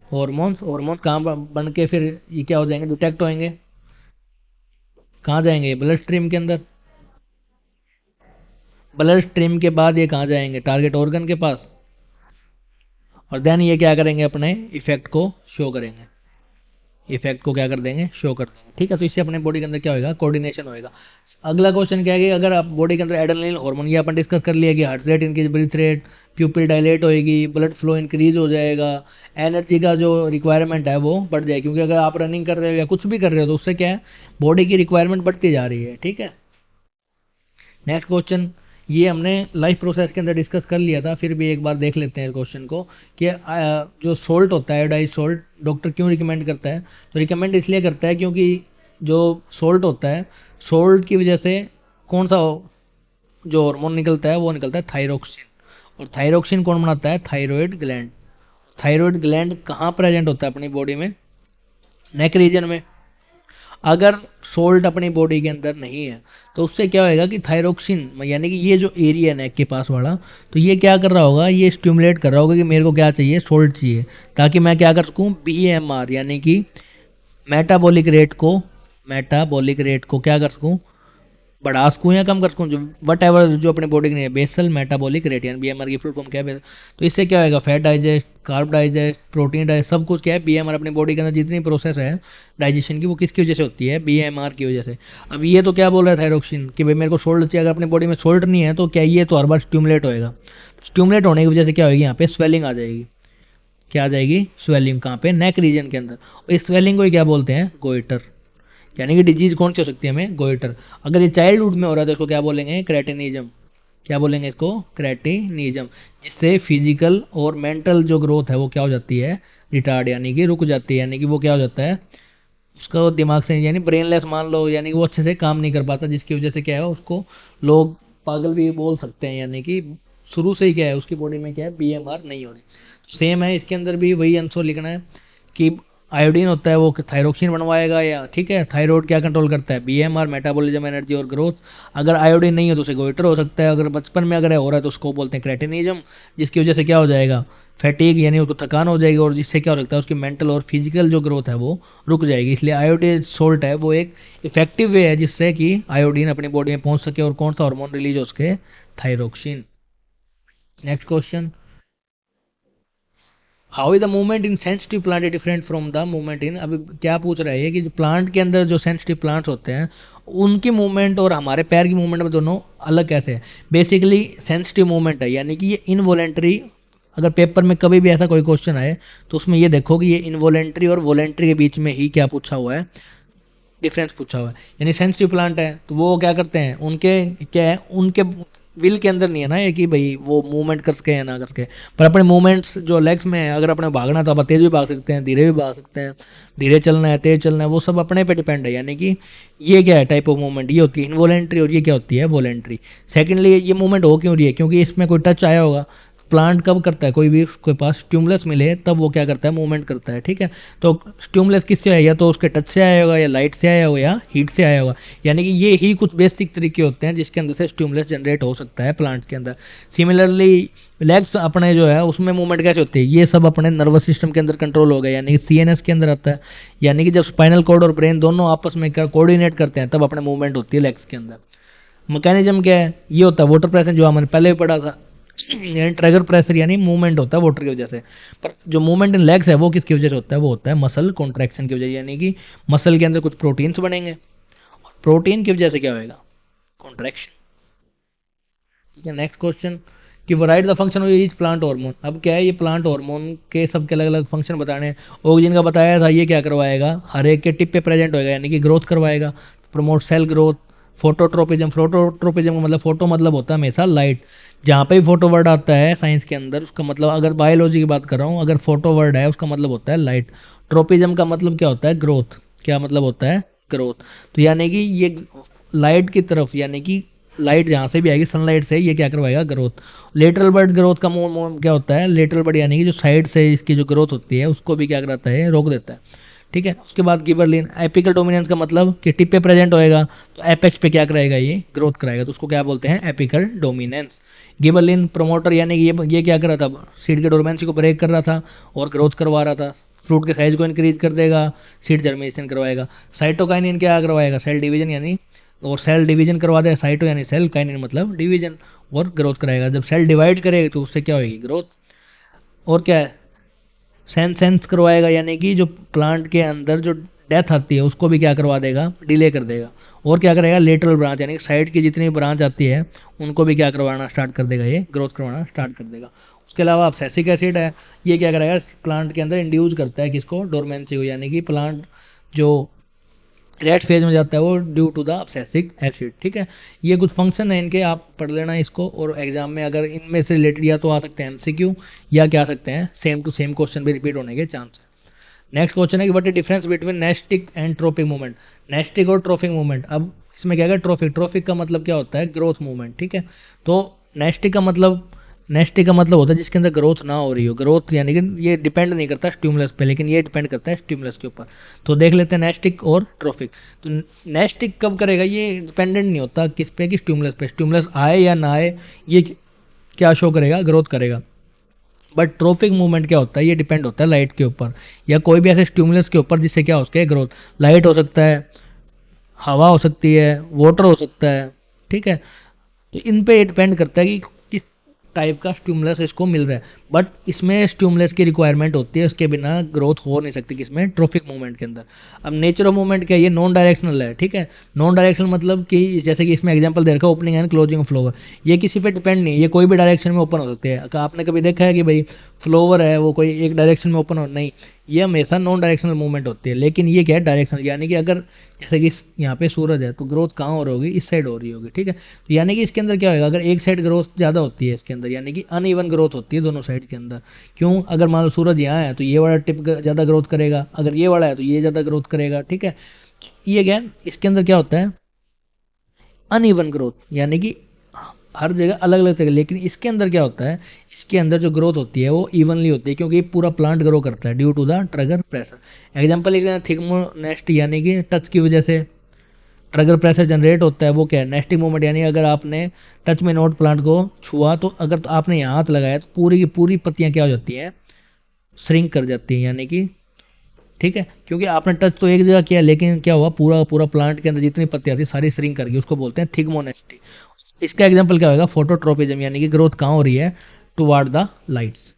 हॉर्मोन्स कहाँ बन के फिर ये क्या हो जाएंगे, डिटेक्ट होंगे, कहाँ जाएंगे, ब्लड स्ट्रीम के अंदर। ब्लड स्ट्रीम के बाद ये कहाँ जाएंगे, टारगेट ऑर्गन के पास, और देन ये क्या करेंगे, अपने इफेक्ट को शो करेंगे। इफेक्ट को क्या कर देंगे, शो कर देंगे। ठीक है, तो इससे अपने बॉडी के अंदर क्या होगा, कोऑर्डिनेशन होएगा। अगला क्वेश्चन क्या है कि अगर आप बॉडी के अंदर एड्रेनलिन हार्मोन, ये अपन डिस्कस कर लिया कि heart rate increase, breath rate, pupil dilate होएगी, ब्लड फ्लो इंक्रीज हो जाएगा, एनर्जी का जो रिक्वायरमेंट है वो बढ़ जाएगी, क्योंकि अगर आप रनिंग कर रहे हो या कुछ भी कर रहे हो तो उससे क्या है, बॉडी की रिक्वायरमेंट बढ़ती जा रही है। ठीक है, नेक्स्ट क्वेश्चन, ये हमने लाइफ प्रोसेस के अंदर डिस्कस कर लिया था, फिर भी एक बार देख लेते हैं क्वेश्चन को कि जो सोल्ट होता है, आयोडाइज सोल्ट, डॉक्टर क्यों रिकमेंड करता है। तो रिकमेंड इसलिए करता है क्योंकि जो सोल्ट होता है, सोल्ट की वजह से कौन सा जो हार्मोन निकलता है वो निकलता है थायरोक्सिन। और थायरोक्सिन कौन बनाता है, थायराइड ग्लैंड। थायराइड ग्लैंड कहाँ प्रेजेंट होता है अपनी बॉडी में, नेक रीजन में। अगर सोल्ट अपनी बॉडी के अंदर नहीं है तो उससे क्या होएगा कि थायरोक्सिन, यानी कि ये जो एरिया है नेक के पास वाला, तो ये क्या कर रहा होगा, ये स्टिमुलेट कर रहा होगा कि मेरे को क्या चाहिए, सोल्ट चाहिए, ताकि मैं क्या कर सकूं, बीएमआर यानी कि मेटाबॉलिक रेट को, मेटाबॉलिक रेट को क्या कर सकूं, बढ़ा सकूँ या कम कर सकूँ, जो वट एवर जो अपने बॉडी के लिए बेसल मेटाबॉलिक रेट, यानी बीएमआर की फुल फॉर्म क्या है। तो इससे क्या होगा, fat digest, carb digest, protein digest, सब कुछ क्या है, बीएमआर अपनी बॉडी के अंदर जितनी प्रोसेस है डाइजेशन की, वो किसकी वजह से होती है, बीएमआर की वजह से। अब ये तो क्या बोल रहा है थायरोक्सिन कि भाई मेरे को सोल्ट चाहिए, अगर अपनी बॉडी में सोल्ट नहीं है तो क्या ये तो हर बार स्टिमुलेट होएगा। स्टिमुलेट होने की वजह से क्या होगी, यहाँ पे स्वेलिंग आ जाएगी। क्या आ जाएगी, स्वेलिंग, कहाँ पे, नेक रीजन के अंदर। और इस स्वेलिंग को ही क्या बोलते हैं, गोइटर। यानी कि डिजीज कौन सी हो सकती है हमें, गोइटर। अगर ये चाइल्डहुड में हो रहा है तो इसको क्या बोलेंगे, क्रेटिनिज्म। क्या बोलेंगे इसको, क्रेटिनिज्म। जिससे फिजिकल और मेंटल जो ग्रोथ है वो क्या हो जाती है, रिटार्ड, यानी कि रुक जाती है, यानी कि वो क्या हो जाता है, उसका वो दिमाग से यानी ब्रेनलेस मान लो, यानी कि वो अच्छे से काम नहीं कर पाता, जिसकी वजह से क्या है उसको लोग पागल भी बोल सकते हैं। यानी कि शुरू से ही क्या है उसकी बॉडी में क्या है, बीएमआर नहीं हो रही। सेम है इसके अंदर भी, वही आंसर लिखना है कि आयोडीन होता है वो थायरोक्सिन बनवाएगा, या ठीक है, थायराइड क्या कंट्रोल करता है, बीएमआर, मेटाबॉलिज्म, एनर्जी और ग्रोथ। अगर आयोडीन नहीं है तो उसे गोइटर हो सकता है, अगर बचपन में अगर हो रहा है तो उसको बोलते हैं क्रेटिनिज्म, जिसकी वजह से क्या हो जाएगा, फैटीग, यानी उसको थकान हो जाएगी, और जिससे क्या हो सकता है उसकी मेंटल और फिजिकल जो ग्रोथ है वो रुक जाएगी। इसलिए आयोडीन सोल्ट है वो एक इफेक्टिव वे है जिससे कि आयोडीन अपनी बॉडी में पहुंच सके, और कौन सा हार्मोन रिलीज हो सके, thyroxine. Next question, how is the movement in sensitive plant different from the movement in, अभी क्या पूछ रहा है कि जो प्लांट के अंदर जो सेंसिटिव प्लांट्स होते हैं उनकी मूवमेंट और हमारे पैर की मूवमेंट में दोनों अलग कैसे है। बेसिकली सेंसिटिव मूवमेंट है, यानी कि ये इनवॉलेंट्री। अगर पेपर में कभी भी ऐसा कोई क्वेश्चन आए तो उसमें ये देखो कि ये इनवॉलेंट्री और वॉलेंट्री के बीच में ही क्या पूछा हुआ है, डिफरेंस पूछा हुआ है। यानी सेंसिटिव प्लांट है तो वो क्या करते हैं, उनके क्या है, उनके विल के अंदर नहीं है ना ये कि भाई वो मूवमेंट कर सके या ना कर सके। पर अपने मूवमेंट्स जो लेग्स में है, अगर अपने भागना तो आप तेज भी भाग सकते हैं, धीरे भी भाग सकते हैं, धीरे चलना है, तेज चलना है, वो सब अपने पे डिपेंड है। यानी कि ये क्या है, टाइप ऑफ मूवमेंट ये होती है इनवॉलेंट्री, और ये क्या होती है, वॉलेंट्री। सेकेंडली ये मूवमेंट हो क्यों रही है, क्योंकि इसमें कोई टच आया होगा। प्लांट कब करता है, कोई भी उसके पास स्टिमुलस मिले तब वो क्या करता है, मूवमेंट करता है, ठीक है। तो स्टिमुलस किससे आया, या तो उसके टच से आया होगा, या लाइट से आया होगा, या हीट से आया होगा। यानी कि ये ही कुछ बेसिक तरीके होते हैं जिसके अंदर से स्टिमुलस जनरेट हो सकता है प्लांट्स के अंदर। सिमिलरली लेग्स अपने जो है उसमें मूवमेंट कैसे होती है, ये सब अपने नर्वस सिस्टम के अंदर कंट्रोल हो गया, यानी कि सीएनएस के अंदर आता है। यानी कि जब स्पाइनल कॉर्ड और ब्रेन दोनों आपस में कोऑर्डिनेट करते हैं तब अपने मूवमेंट होती है लेग्स के अंदर। मैकेनिज्म क्या है, ये होता है वाटर प्रेशर, जो हमने पहले भी पढ़ा था, यानी ट्रैगर प्रेशर, यानी मूवमेंट होता है वाटर की वजह से। पर जो मूवमेंट इन लेग्स है वो किसकी वजह से होता है, वो होता है मसल कॉन्ट्रैक्शन की वजह से। यानी कि मसल के अंदर कुछ प्रोटीन्स बनेंगे, और प्रोटीन की वजह से क्या होएगा, कॉन्ट्रैक्शन। ठीक है, नेक्स्ट क्वेश्चन कि write the function of each plant hormone. अब क्या है, ये प्लांट हार्मोन के सबके अलग अलग फंक्शन बताने हैं। ऑक्सीजन का बताया था, ये क्या करवाएगा, हर एक के टिप पे प्रेजेंट होएगा, यानी कि ग्रोथ करवाएगा, promote cell growth. Phototropism, phototropism का मतलब, फोटो मतलब होता है हमेशा लाइट। जहाँ पे भी फोटो वर्ड आता है साइंस के अंदर, उसका मतलब, अगर बायोलॉजी की बात कर रहा हूँ, अगर फोटो वर्ड है उसका मतलब होता है लाइट। ट्रोपिज्म का मतलब क्या होता है, ग्रोथ। क्या मतलब होता है, ग्रोथ। तो यानी कि ये लाइट की तरफ, यानी कि लाइट जहाँ से भी आएगी सनलाइट से, ये क्या करवाएगा, ग्रोथ। लेटरल बर्ड ग्रोथ का क्या होता है, लेटरल बर्ड यानी कि जो साइड से इसकी जो ग्रोथ होती है उसको भी क्या कराता है, रोक देता है। ठीक है, उसके बाद गिबरलिन, एपिकल डोमिनेंस का मतलब कि टिप पे प्रेजेंट होएगा तो एपेक्स पे क्या कराएगा, ये ग्रोथ कराएगा, तो उसको क्या बोलते हैं, एपिकल डोमिनेंस। गिबरलिन प्रमोटर, यानी कि ये क्या कर रहा था, सीड के डोरमेंसी को ब्रेक कर रहा था और ग्रोथ करवा रहा था। फ्रूट के साइज को इंक्रीज कर देगा, सीड जर्मिनेशन करवाएगा। साइटोकाइनिन क्या करवाएगा, सेल डिवीजन, यानी और सेल डिवीजन करवा दे, साइटो यानी सेल, काइनिन मतलब डिवीजन, और ग्रोथ कराएगा। जब सेल डिवाइड करेगा तो उससे क्या होगी, ग्रोथ। और क्या है, सेंस करवाएगा, यानी कि जो प्लांट के अंदर जो डेथ आती है उसको भी क्या करवा देगा, डिले कर देगा। और क्या करेगा, लेटरल ब्रांच, यानी साइड की जितनी ब्रांच आती है उनको भी क्या करवाना स्टार्ट कर देगा, ये ग्रोथ करवाना स्टार्ट कर देगा। उसके अलावा अब्सेसिक एसिड है, ये क्या करेगा, प्लांट के अंदर इंड्यूस करता है किसको, डोरमेंसी को, यानी कि प्लांट जो रेड फेज में जाता है वो ड्यू टू द अब्सेसिक एसिड। ठीक है, ये कुछ फंक्शन है इनके, आप पढ़ लेना इसको, और एग्जाम में अगर इनमें से रिलेटेड या तो आ सकते हैं एमसीक्यू, या क्या आ सकते हैं सेम टू सेम क्वेश्चन भी रिपीट होने के चांस है। नेक्स्ट क्वेश्चन है कि what is difference between nastic and trophic movement. Nastic और ट्रोपिक मूवमेंट, अब इसमें क्या है, ट्रोपिक, ट्रोपिक का मतलब क्या होता है, ग्रोथ मूवमेंट। ठीक है, तो नेस्टिक का मतलब, नेस्टिक का मतलब होता है जिसके अंदर ग्रोथ ना हो रही हो, ग्रोथ यानी कि ये डिपेंड नहीं करता स्टिमुलस पे, लेकिन ये डिपेंड करता है स्टिमुलस के ऊपर। तो देख लेते हैं नेस्टिक और ट्रोफिक। तो नेस्टिक कब करेगा, ये डिपेंडेंट नहीं होता किस पे, कि स्टिमुलस पे, स्टिमुलस आए या ना आए ये क्या शो करेगा, ग्रोथ करेगा। बट ट्रोपिक मूवमेंट क्या होता है, ये डिपेंड होता है लाइट के ऊपर, या कोई भी ऐसे स्टिमुलस के ऊपर जिससे क्या हो सके, ग्रोथ। लाइट हो सकता है, हवा हो सकती है, वाटर हो सकता है, ठीक है। तो इन पे डिपेंड करता है कि किस टाइप का स्टिमुलस इसको मिल रहा है। बट इसमें स्टिमुलस की रिक्वायरमेंट होती है, उसके बिना ग्रोथ हो नहीं सकती किसमें, ट्रोफिक मूवमेंट के अंदर। अब नेचर ऑफ मूवमेंट क्या है, ये नॉन डायरेक्शनल है, ठीक है। नॉन डायरेक्शनल मतलब कि जैसे कि इसमें एग्जांपल दे रखा है ओपनिंग एंड क्लोजिंग फ्लोवर, ये किसी पे डिपेंड नहीं, ये कोई भी डायरेक्शन में ओपन हो सकते हैं। आपने कभी देखा है कि भाई फ्लोवर है वो कोई एक डायरेक्शन में ओपन हो, नहीं, ये हमेशा नॉन डायरेक्शनल मूवमेंट होती है। लेकिन ये क्या है, डायरेक्शनल, यानी कि अगर जैसे कि यहाँ पे सूरज है तो ग्रोथ कहाँ हो रही होगी, इस साइड हो रही होगी, ठीक है। तो यानी कि इसके अंदर क्या होगा, अगर एक साइड ग्रोथ ज़्यादा होती है इसके अंदर, यानी कि अनइवन ग्रोथ होती है दोनों साइड के अंदर। क्यों, अगर मान लो सूरज यहाँ है तो ये वाला टिप ज़्यादा ग्रोथ करेगा, अगर ये वाला है तो ये ज़्यादा ग्रोथ करेगा, ठीक है। ये क्या है, इसके अंदर क्या होता है, अनइवन ग्रोथ, यानी कि हर जगह अलग अलग तरह। लेकिन इसके अंदर क्या होता है, इसके अंदर जो ग्रोथ होती है वो इवनली होती है, क्योंकि पूरा प्लांट ग्रो करता है due to the turgor pressure. Example एक थिकमोनेस्ट, यानी कि टच की वजह से ट्रिगर प्रेशर जनरेट होता है, वो क्या है, नेस्टिंग मूवमेंट। यानी अगर आपने टच में नोट प्लांट को छुआ तो अगर तो आपने यहाँ हाथ लगाया तो पूरी की पूरी पत्तियां क्या हो जाती हैं, श्रिंक कर जाती हैं, यानी कि, ठीक है। क्योंकि आपने टच तो एक जगह किया, लेकिन क्या हुआ, पूरा पूरा प्लांट के अंदर जितनी पत्तियां थी सारी श्रिंक कर गई, उसको बोलते हैं थिग्मोनेस्टी। इसका एग्जांपल क्या होगा, फोटोट्रोपिज्म, यानी कि ग्रोथ कहाँ हो रही है, टुवार्ड द लाइट्स,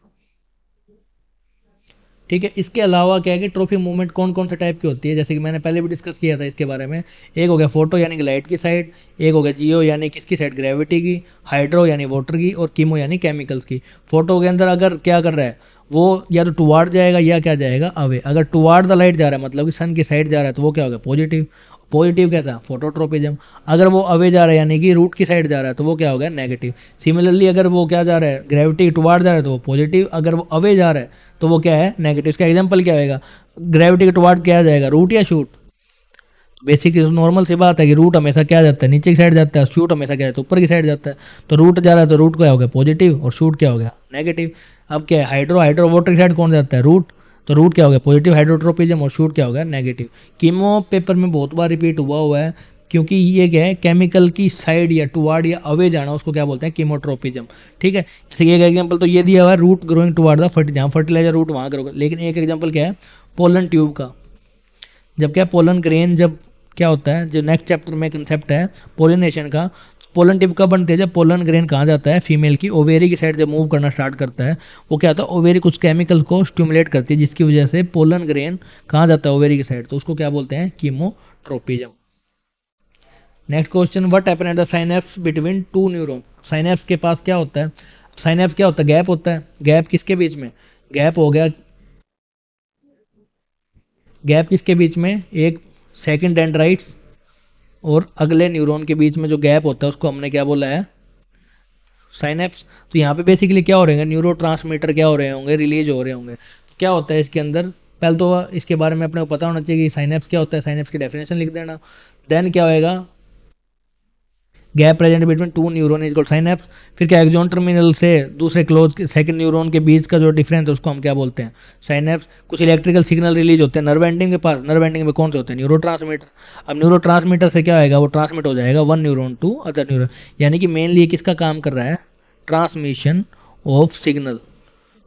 ठीक है। इसके अलावा क्या है कि ट्रॉफी मूवमेंट कौन कौन से टाइप की होती है, जैसे कि मैंने पहले भी डिस्कस किया था इसके बारे में। एक हो गया फोटो यानी कि लाइट की साइड, एक हो गया जियो यानी किसकी साइड, ग्रेविटी की, हाइड्रो यानी वाटर की, और कीमो यानी केमिकल्स की। फोटो के अंदर अगर क्या कर रहा है, वो या तो टुवार्ड जाएगा या क्या जाएगा, अवे। अगर टुवार्ड द लाइट जा रहा है मतलब कि सन की साइड जा रहा है तो वो क्या होगा, पॉजिटिव। पॉजिटिव क्या था, फोटोट्रोपिज्म। अगर वो अवे जा रहा है यानी कि रूट की साइड जा रहा है तो वो क्या होगा, नेगेटिव। सिमिलरली अगर वो क्या जा रहा है, ग्रेविटी टुवार्ड जा रहा है तो वो पॉजिटिव, अगर वो अवे जा रहा है तो वो क्या है, नेगेटिव। इसका एग्जांपल क्या होगा, ग्रेविटी के टुवार्ड क्या जाएगा, रूट या शूट। बेसिक नॉर्मल सी बात है कि रूट हमेशा क्या जाता है, नीचे की साइड जाता है, शूट हमेशा क्या जाता है, ऊपर की साइड जाता है। तो रूट जा रहा है तो रूट क्या हो गया, पॉजिटिव, और शूट क्या हो गया, नेगेटिव। अब क्या है, हाइड्रो हाइड्रो वाटर की साइड कौन जाता है, रूट। तो रूट क्या हो गया, पॉजिटिव हाइड्रोट्रोपिज्म, और शूट क्या हो गया, नेगेटिव। कीमो पेपर में बहुत बार रिपीट हुआ हुआ है, क्योंकि ये क्या है, केमिकल की साइड या टुवार्ड या अवे जाना, उसको क्या बोलते हैं, कीमोट्रोपिज्म, ठीक है। जैसे एक एग्जांपल तो ये दिया हुआ है, रूट ग्रोइंग टुवार्ड द फर्ट, जहाँ फर्टिलाइजर रूट वहाँ ग्रो। लेकिन एक एग्जांपल क्या है, पोलन ट्यूब का। जब क्या पोलन ग्रेन, जब क्या होता है, जो नेक्स्ट चैप्टर में कंसेप्ट है पोलिनेशन का, पोलन टिप कब बनती है, जब पोलन ग्रेन कहाँ जाता है, फीमेल की ओवेरी की साइड जब मूव करना स्टार्ट करता है, वो क्या होता है, ओवेरी कुछ केमिकल को स्टिमुलेट करती है, जिसकी वजह से पोलन ग्रेन कहाँ जाता है, ओवेरी की साइड, तो उसको क्या बोलते हैं, chemotropism. Next question, what happen at the synapse between two neuron. Synapse के पास क्या होता है, साइनेप्स क्या होता है, गैप होता है। गैप किसके बीच में, गैप हो गया, गैप किसके बीच में, एक सेकंड डेंड्राइट्स और अगले न्यूरॉन के बीच में जो गैप होता है उसको हमने क्या बोला है, साइनेप्स। तो यहाँ पे बेसिकली क्या हो रहे होंगे, न्यूरो क्या हो रहे होंगे, रिलीज हो रहे होंगे। तो क्या होता है इसके अंदर, पहले तो इसके बारे में अपने को पता होना चाहिए कि साइनेप्स क्या होता है, साइनेप्स की डेफिनेशन लिख देना। देन क्या होएगा, gap present between two neuron is called synapse. फिर क्या, एक्सॉन टर्मिनल से दूसरे क्लोज के सेकंड न्यूरॉन के बीच का जो डिफरेंस है उसको हम क्या बोलते हैं, साइनेप्स। कुछ इलेक्ट्रिकल सिग्नल रिलीज होते हैं नर्व एंडिंग के पास, नर्व एंडिंग में कौन से होते हैं, न्यूरो। अब न्यूरो से क्या आएगा, वो ट्रांसमिट हो जाएगा one neuron to other neuron. यानी कि मेनली ये किसका काम कर रहा है, transmission of signal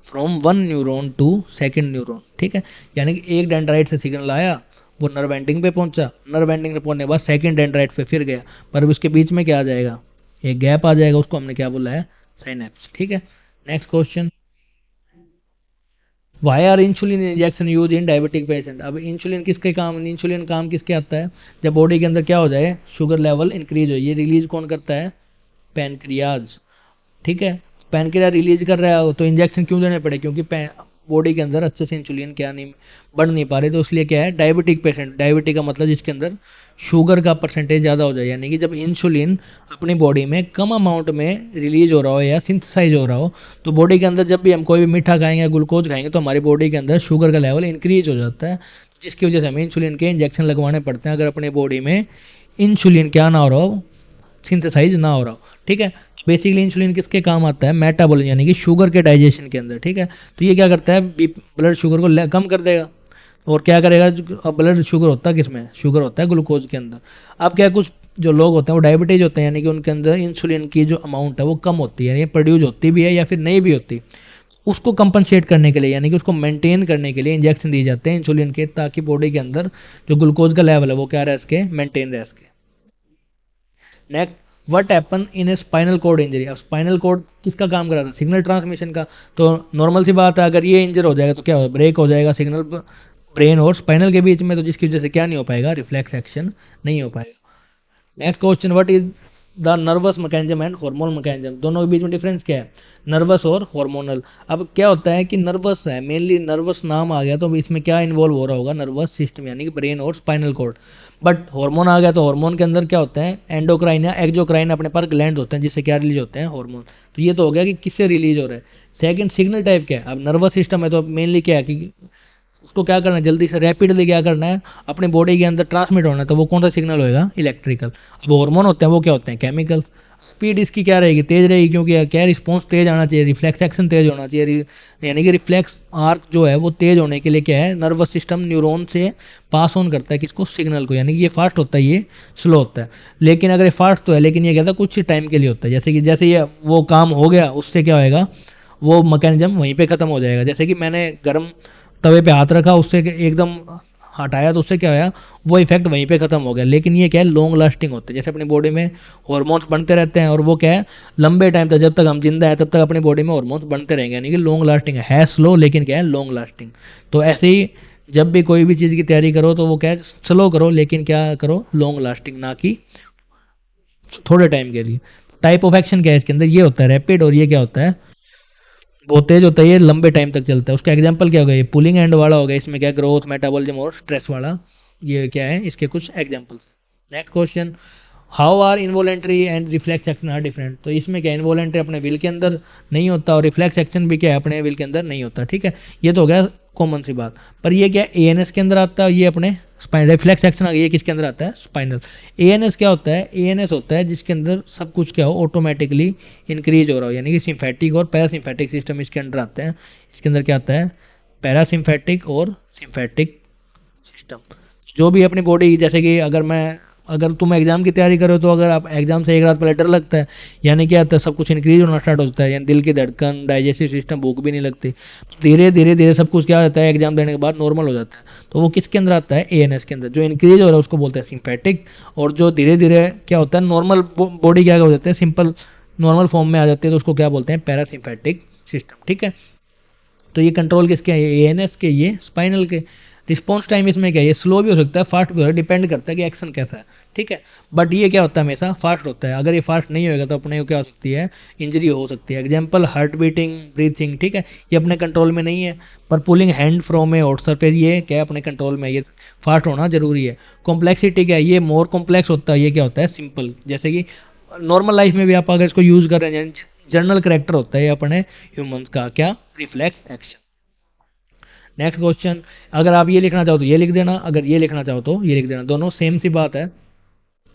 from one neuron to second neuron, ठीक है। यानी कि एक डेंड्राइट से सिग्नल आया, वो नर्व एंडिंग पे पहुंचा, नर्व एंडिंग पे पहुंचने के बाद सेकंड डेंड्राइट पे फिर गया, पर उसके बीच में क्या आ जाएगा, एक गैप आ जाएगा, उसको हमने क्या बोला है, साइनेप्स, ठीक है। Next question, why are insulin injection use in diabetic patient. अब इंसुलिन किसके काम, इंसुलिन काम किसके आता है, जब बॉडी के अंदर क्या हो जाए, शुगर लेवल इंक्रीज हो, ये रिलीज कौन करता है, पैनक्रियाज, ठीक है। पैनक्रियाज रिलीज कर रहा है तो इंजेक्शन क्यों देने पड़े, क्योंकि बॉडी के अंदर अच्छे से इंसुलिन क्या नहीं बढ़ नहीं पा रहे, तो इसलिए क्या है, डायबिटिक पेशेंट, डायबिटिक का मतलब जिसके अंदर शुगर का परसेंटेज ज़्यादा हो जाए, यानी कि जब इंसुलिन अपनी बॉडी में कम अमाउंट में रिलीज हो रहा हो या सिंथेसाइज हो रहा हो, तो बॉडी के अंदर जब भी हम कोई भी मीठा खाएंगे या ग्लूकोज खाएंगे तो हमारी बॉडी के अंदर शुगर का लेवल इंक्रीज हो जाता है, जिसकी वजह से हमें इंसुलिन के इंजेक्शन लगवाने पड़ते हैं, अगर अपनी बॉडी में इंसुलिन क्या ना हो रहा हो, सिंथेसाइज ना हो रहा हो, ठीक है। बेसिकली इंसुलिन किसके काम आता है, मेटाबॉलिज्म, यानी कि शुगर के डाइजेशन के अंदर, ठीक है। तो ये क्या करता है, ब्लड शुगर को कम कर देगा, और क्या करेगा, अब ब्लड शुगर होता है किसमें, शुगर होता है ग्लूकोज के अंदर। अब क्या, कुछ जो लोग होते हैं वो डायबिटीज होते हैं, यानी कि उनके अंदर इंसुलिन की जो अमाउंट है वो कम होती है, यानी प्रोड्यूस होती भी है या फिर नहीं भी होती। उसको कंपनसेट करने के लिए यानी कि उसको मेंटेन करने के लिए इंजेक्शन दिए जाते हैं इंसुलिन के, ताकि बॉडी के अंदर जो ग्लूकोज का लेवल है वो क्या रह सके, मेंटेन रह सके। Next, what happen in a spinal cord injury. अब स्पाइनल कॉर्ड किसका काम कर रहा था, सिग्नल ट्रांसमिशन का। तो नॉर्मल सी बात है, अगर ये इंजर हो जाएगा तो क्या हो, ब्रेक हो जाएगा सिग्नल ब्रेन और स्पाइनल के बीच में, तो जिसकी वजह से क्या नहीं हो पाएगा, रिफ्लेक्स एक्शन नहीं हो पाएगा। Next question, what is the nervous mechanism and hormonal mechanism. दोनों के बीच में डिफरेंस क्या है, नर्वस और हार्मोनल। अब क्या होता है कि नर्वस है, मेनली नर्वस नाम आ गया तो इसमें क्या इन्वॉल्व हो रहा होगा, नर्वस सिस्टम यानी कि ब्रेन और स्पाइनल कॉर्ड। बट हार्मोन आ गया तो हार्मोन के अंदर क्या होता है, एंडोक्राइन या एक्जोक्राइन अपने पास ग्लैंड होते हैं जिससे क्या रिलीज होते हैं, हार्मोन। तो ये तो हो गया कि किससे रिलीज हो रहा है। सेकंड, सिग्नल टाइप क्या है। अब नर्वस सिस्टम है तो मेनली क्या है कि उसको क्या करना है, जल्दी से रैपिडली क्या करना है, अपने बॉडी के अंदर ट्रांसमिट होना है, तो वो कौन सा सिग्नल होएगा, इलेक्ट्रिकल। अब हार्मोन होते हैं वो क्या होते हैं, केमिकल। स्पीड इसकी क्या रहेगी, तेज रहेगी, क्योंकि क्या रिस्पॉन्स तेज आना चाहिए, रिफ्लेक्स एक्शन तेज होना चाहिए, यानी कि रिफ्लेक्स आर्क जो है वो तेज होने के लिए क्या है, नर्वस सिस्टम न्यूरॉन से पास ऑन करता है किसको, सिग्नल को। यानी कि ये फास्ट होता है, ये स्लो होता है। लेकिन अगर ये फास्ट तो है, लेकिन ये क्या था, कुछ टाइम के लिए होता है। जैसे कि जैसे ये वो काम हो गया, उससे क्या होएगा, वो मैकेनिज्म वहीं पे खत्म हो जाएगा। जैसे कि मैंने गर्म तवे पे हाथ रखा, उससे एकदम हटाया तो उससे क्या होया, वो इफेक्ट वहीं पे खत्म हो गया। लेकिन ये क्या है, लॉन्ग लास्टिंग होते हैं। जैसे अपनी बॉडी में हॉर्मोन्स बनते रहते हैं और वो क्या है, लंबे टाइम तक, जब तक हम जिंदा है तब तक अपनी बॉडी में हॉर्मोन्स बनते रहेंगे, यानी कि लॉन्ग लास्टिंग है स्लो लेकिन क्या है, लॉन्ग लास्टिंग। तो ऐसे ही जब भी कोई भी चीज़ की तैयारी करो तो वो क्या है, स्लो करो लेकिन क्या करो, लॉन्ग लास्टिंग, ना कि थोड़े टाइम के लिए। टाइप ऑफ एक्शन क्या है इसके अंदर, ये होता है रैपिड, और ये क्या होता है, बहुत तेज होता है, ये लंबे टाइम तक चलता है। उसका एग्जांपल क्या हो गया, ये पुलिंग एंड वाला हो गया, इसमें क्या ग्रोथ, मेटाबॉलिज्म और स्ट्रेस वाला, ये क्या है, इसके कुछ examples. Next question, how are involuntary and reflex action are different. तो इसमें क्या, इनवॉलेंट्री अपने विल के अंदर नहीं होता और रिफ्लेक्स एक्शन भी क्या है, अपने विल के अंदर नहीं होता, ठीक है। ये तो हो गया कॉमन सी बात। पर ये क्या, एएनएस के अंदर आता है, ये अपने स्पाइन रिफ्लेक्स एक्शन आ गया, ये किसके अंदर आता है, स्पाइनल। एएनएस क्या होता है, एएनएस होता है जिसके अंदर सब कुछ क्या हो, ऑटोमेटिकली इंक्रीज हो रहा हो, यानी कि सिम्फेटिक और पैरासिम्फेटिक सिस्टम इसके अंदर आते हैं। इसके अंदर क्या आता है, पैरासिम्फेटिक और सिम्फेटिक सिस्टम। जो भी अपनी बॉडी, जैसे कि अगर तुम एग्जाम की तैयारी करो, तो अगर आप एग्जाम से एक रात पहले डर लगता है, यानी क्या होता है, सब कुछ इंक्रीज होना स्टार्ट होता है, यानी दिल की धड़कन, डाइजेस्टिव सिस्टम, भूख भी नहीं लगती। धीरे धीरे धीरे सब कुछ क्या होता है, एग्जाम देने के बाद नॉर्मल हो जाता है। तो वो किसके अंदर आता है, एएनएस के अंदर। जो इंक्रीज हो रहा है उसको बोलते हैं सिंपैटिक, और जो धीरे धीरे क्या होता है, नॉर्मल बॉडी क्या हो जाते हैं, सिंपल नॉर्मल फॉर्म में आ जाती है, तो उसको क्या बोलते हैं, पैरासिम्पैटिक सिस्टम, ठीक है। तो ये कंट्रोल किसके हैं, ये एएनएस के, ये स्पाइनल के। रिस्पॉन्स टाइम इसमें क्या है, ये स्लो भी हो सकता है, फास्ट भी हो सकता है, डिपेंड करता है कि एक्शन कैसा है, ठीक है। बट ये क्या होता है, हमेशा फास्ट होता है। अगर ये फास्ट नहीं होएगा तो अपने को क्या हो सकती है, इंजरी हो सकती है। एग्जाम्पल, हार्ट बीटिंग, ब्रीथिंग, ठीक है, ये अपने कंट्रोल में नहीं है। पर pulling hand from A hot surface, ये क्या है, अपने कंट्रोल में, ये फास्ट होना जरूरी है। कॉम्प्लेक्सिटी क्या है, ये मोर कॉम्प्लेक्स होता है, ये क्या होता है, सिंपल। जैसे कि नॉर्मल लाइफ में भी आप अगर इसको यूज कर रहे हैं, जनरल करेक्टर होता है ये अपने ह्यूमंस का, क्या, रिफ्लेक्स एक्शन। नेक्स्ट क्वेश्चन, अगर आप ये लिखना चाहो तो ये लिख देना, अगर ये लिखना चाहो तो ये लिख देना, दोनों सेम सी बात है।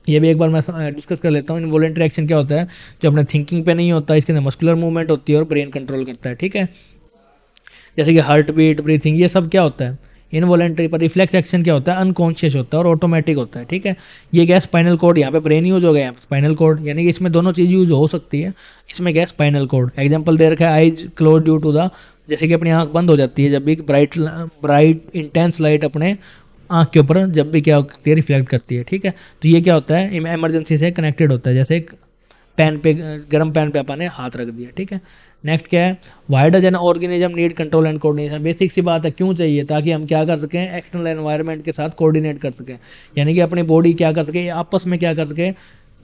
ये भी एक बार मैं डिस्कस कर लेता हूँ। इनवॉलेंट्री एक्शन क्या होता है, जो अपने थिंकिंग पे नहीं होता, इसके अंदर मस्कुलर मूवमेंट होती है और ब्रेन कंट्रोल करता है, ठीक है। जैसे कि हार्ट बीट, ब्रीथिंग, ये सब क्या होता है, इनवॉलेंट्री। पर रिफ्लेक्स एक्शन क्या होता है, अनकॉन्शियस होता है और ऑटोमेटिक होता है, ठीक है। ये क्या, स्पाइनल कोड, यहाँ पे ब्रेन यूज हो गया, यहाँ पे स्पाइनल कोड, यानी कि इसमें दोनों चीज यूज हो सकती है। इसमें क्या, स्पाइनल कोड। एग्जाम्पल दे रखा है, eyes close due to the, जैसे कि अपनी आंख बंद हो जाती है जब भी ब्राइट ब्राइट इंटेंस लाइट अपने आंख के ऊपर जब भी क्या करती है, रिफ्लेक्ट करती है, ठीक है। तो ये क्या होता है, इमरजेंसी से कनेक्टेड होता है। जैसे पैन पे, गर्म पैन पे अपन ने हाथ रख दिया, ठीक है। नेक्स्ट क्या है, why does an organism need control and coordination. Basic सी बात है, क्यों चाहिए, ताकि हम क्या कर सकें, एक्सटर्नल एनवायरनमेंट के साथ कोऑर्डिनेट कर सकें, यानी कि अपनी बॉडी क्या कर सके, आपस में क्या कर सके,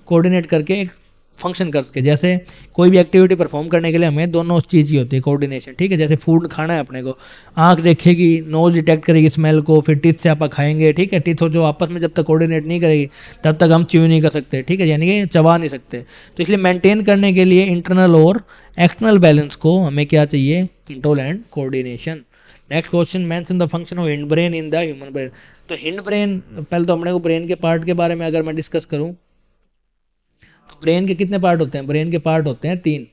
कोऑर्डिनेट करके एक फंक्शन कर सके। जैसे कोई भी एक्टिविटी परफॉर्म करने के लिए हमें दोनों चीज़ ही होती है, कोऑर्डिनेशन, ठीक है। जैसे फूड खाना है अपने को, आंख देखेगी, नोज डिटेक्ट करेगी स्मेल को, फिर टीथ से आप खाएंगे, ठीक है। टीथ जो आपस में जब तक कोऑर्डिनेट नहीं करेगी तब तक हम च्यू नहीं कर सकते, ठीक है, यानी कि चबा नहीं सकते। तो इसलिए मेंटेन करने के लिए इंटरनल और एक्सटर्नल बैलेंस को हमें क्या चाहिए, control and coordination. Next question, mention the function of hind brain in the human brain. तो हिंड ब्रेन, पहले तो अपने को ब्रेन के पार्ट के बारे में अगर मैं डिस्कस करूं, तो ब्रेन के कितने पार्ट होते हैं, ब्रेन के पार्ट होते हैं तीन।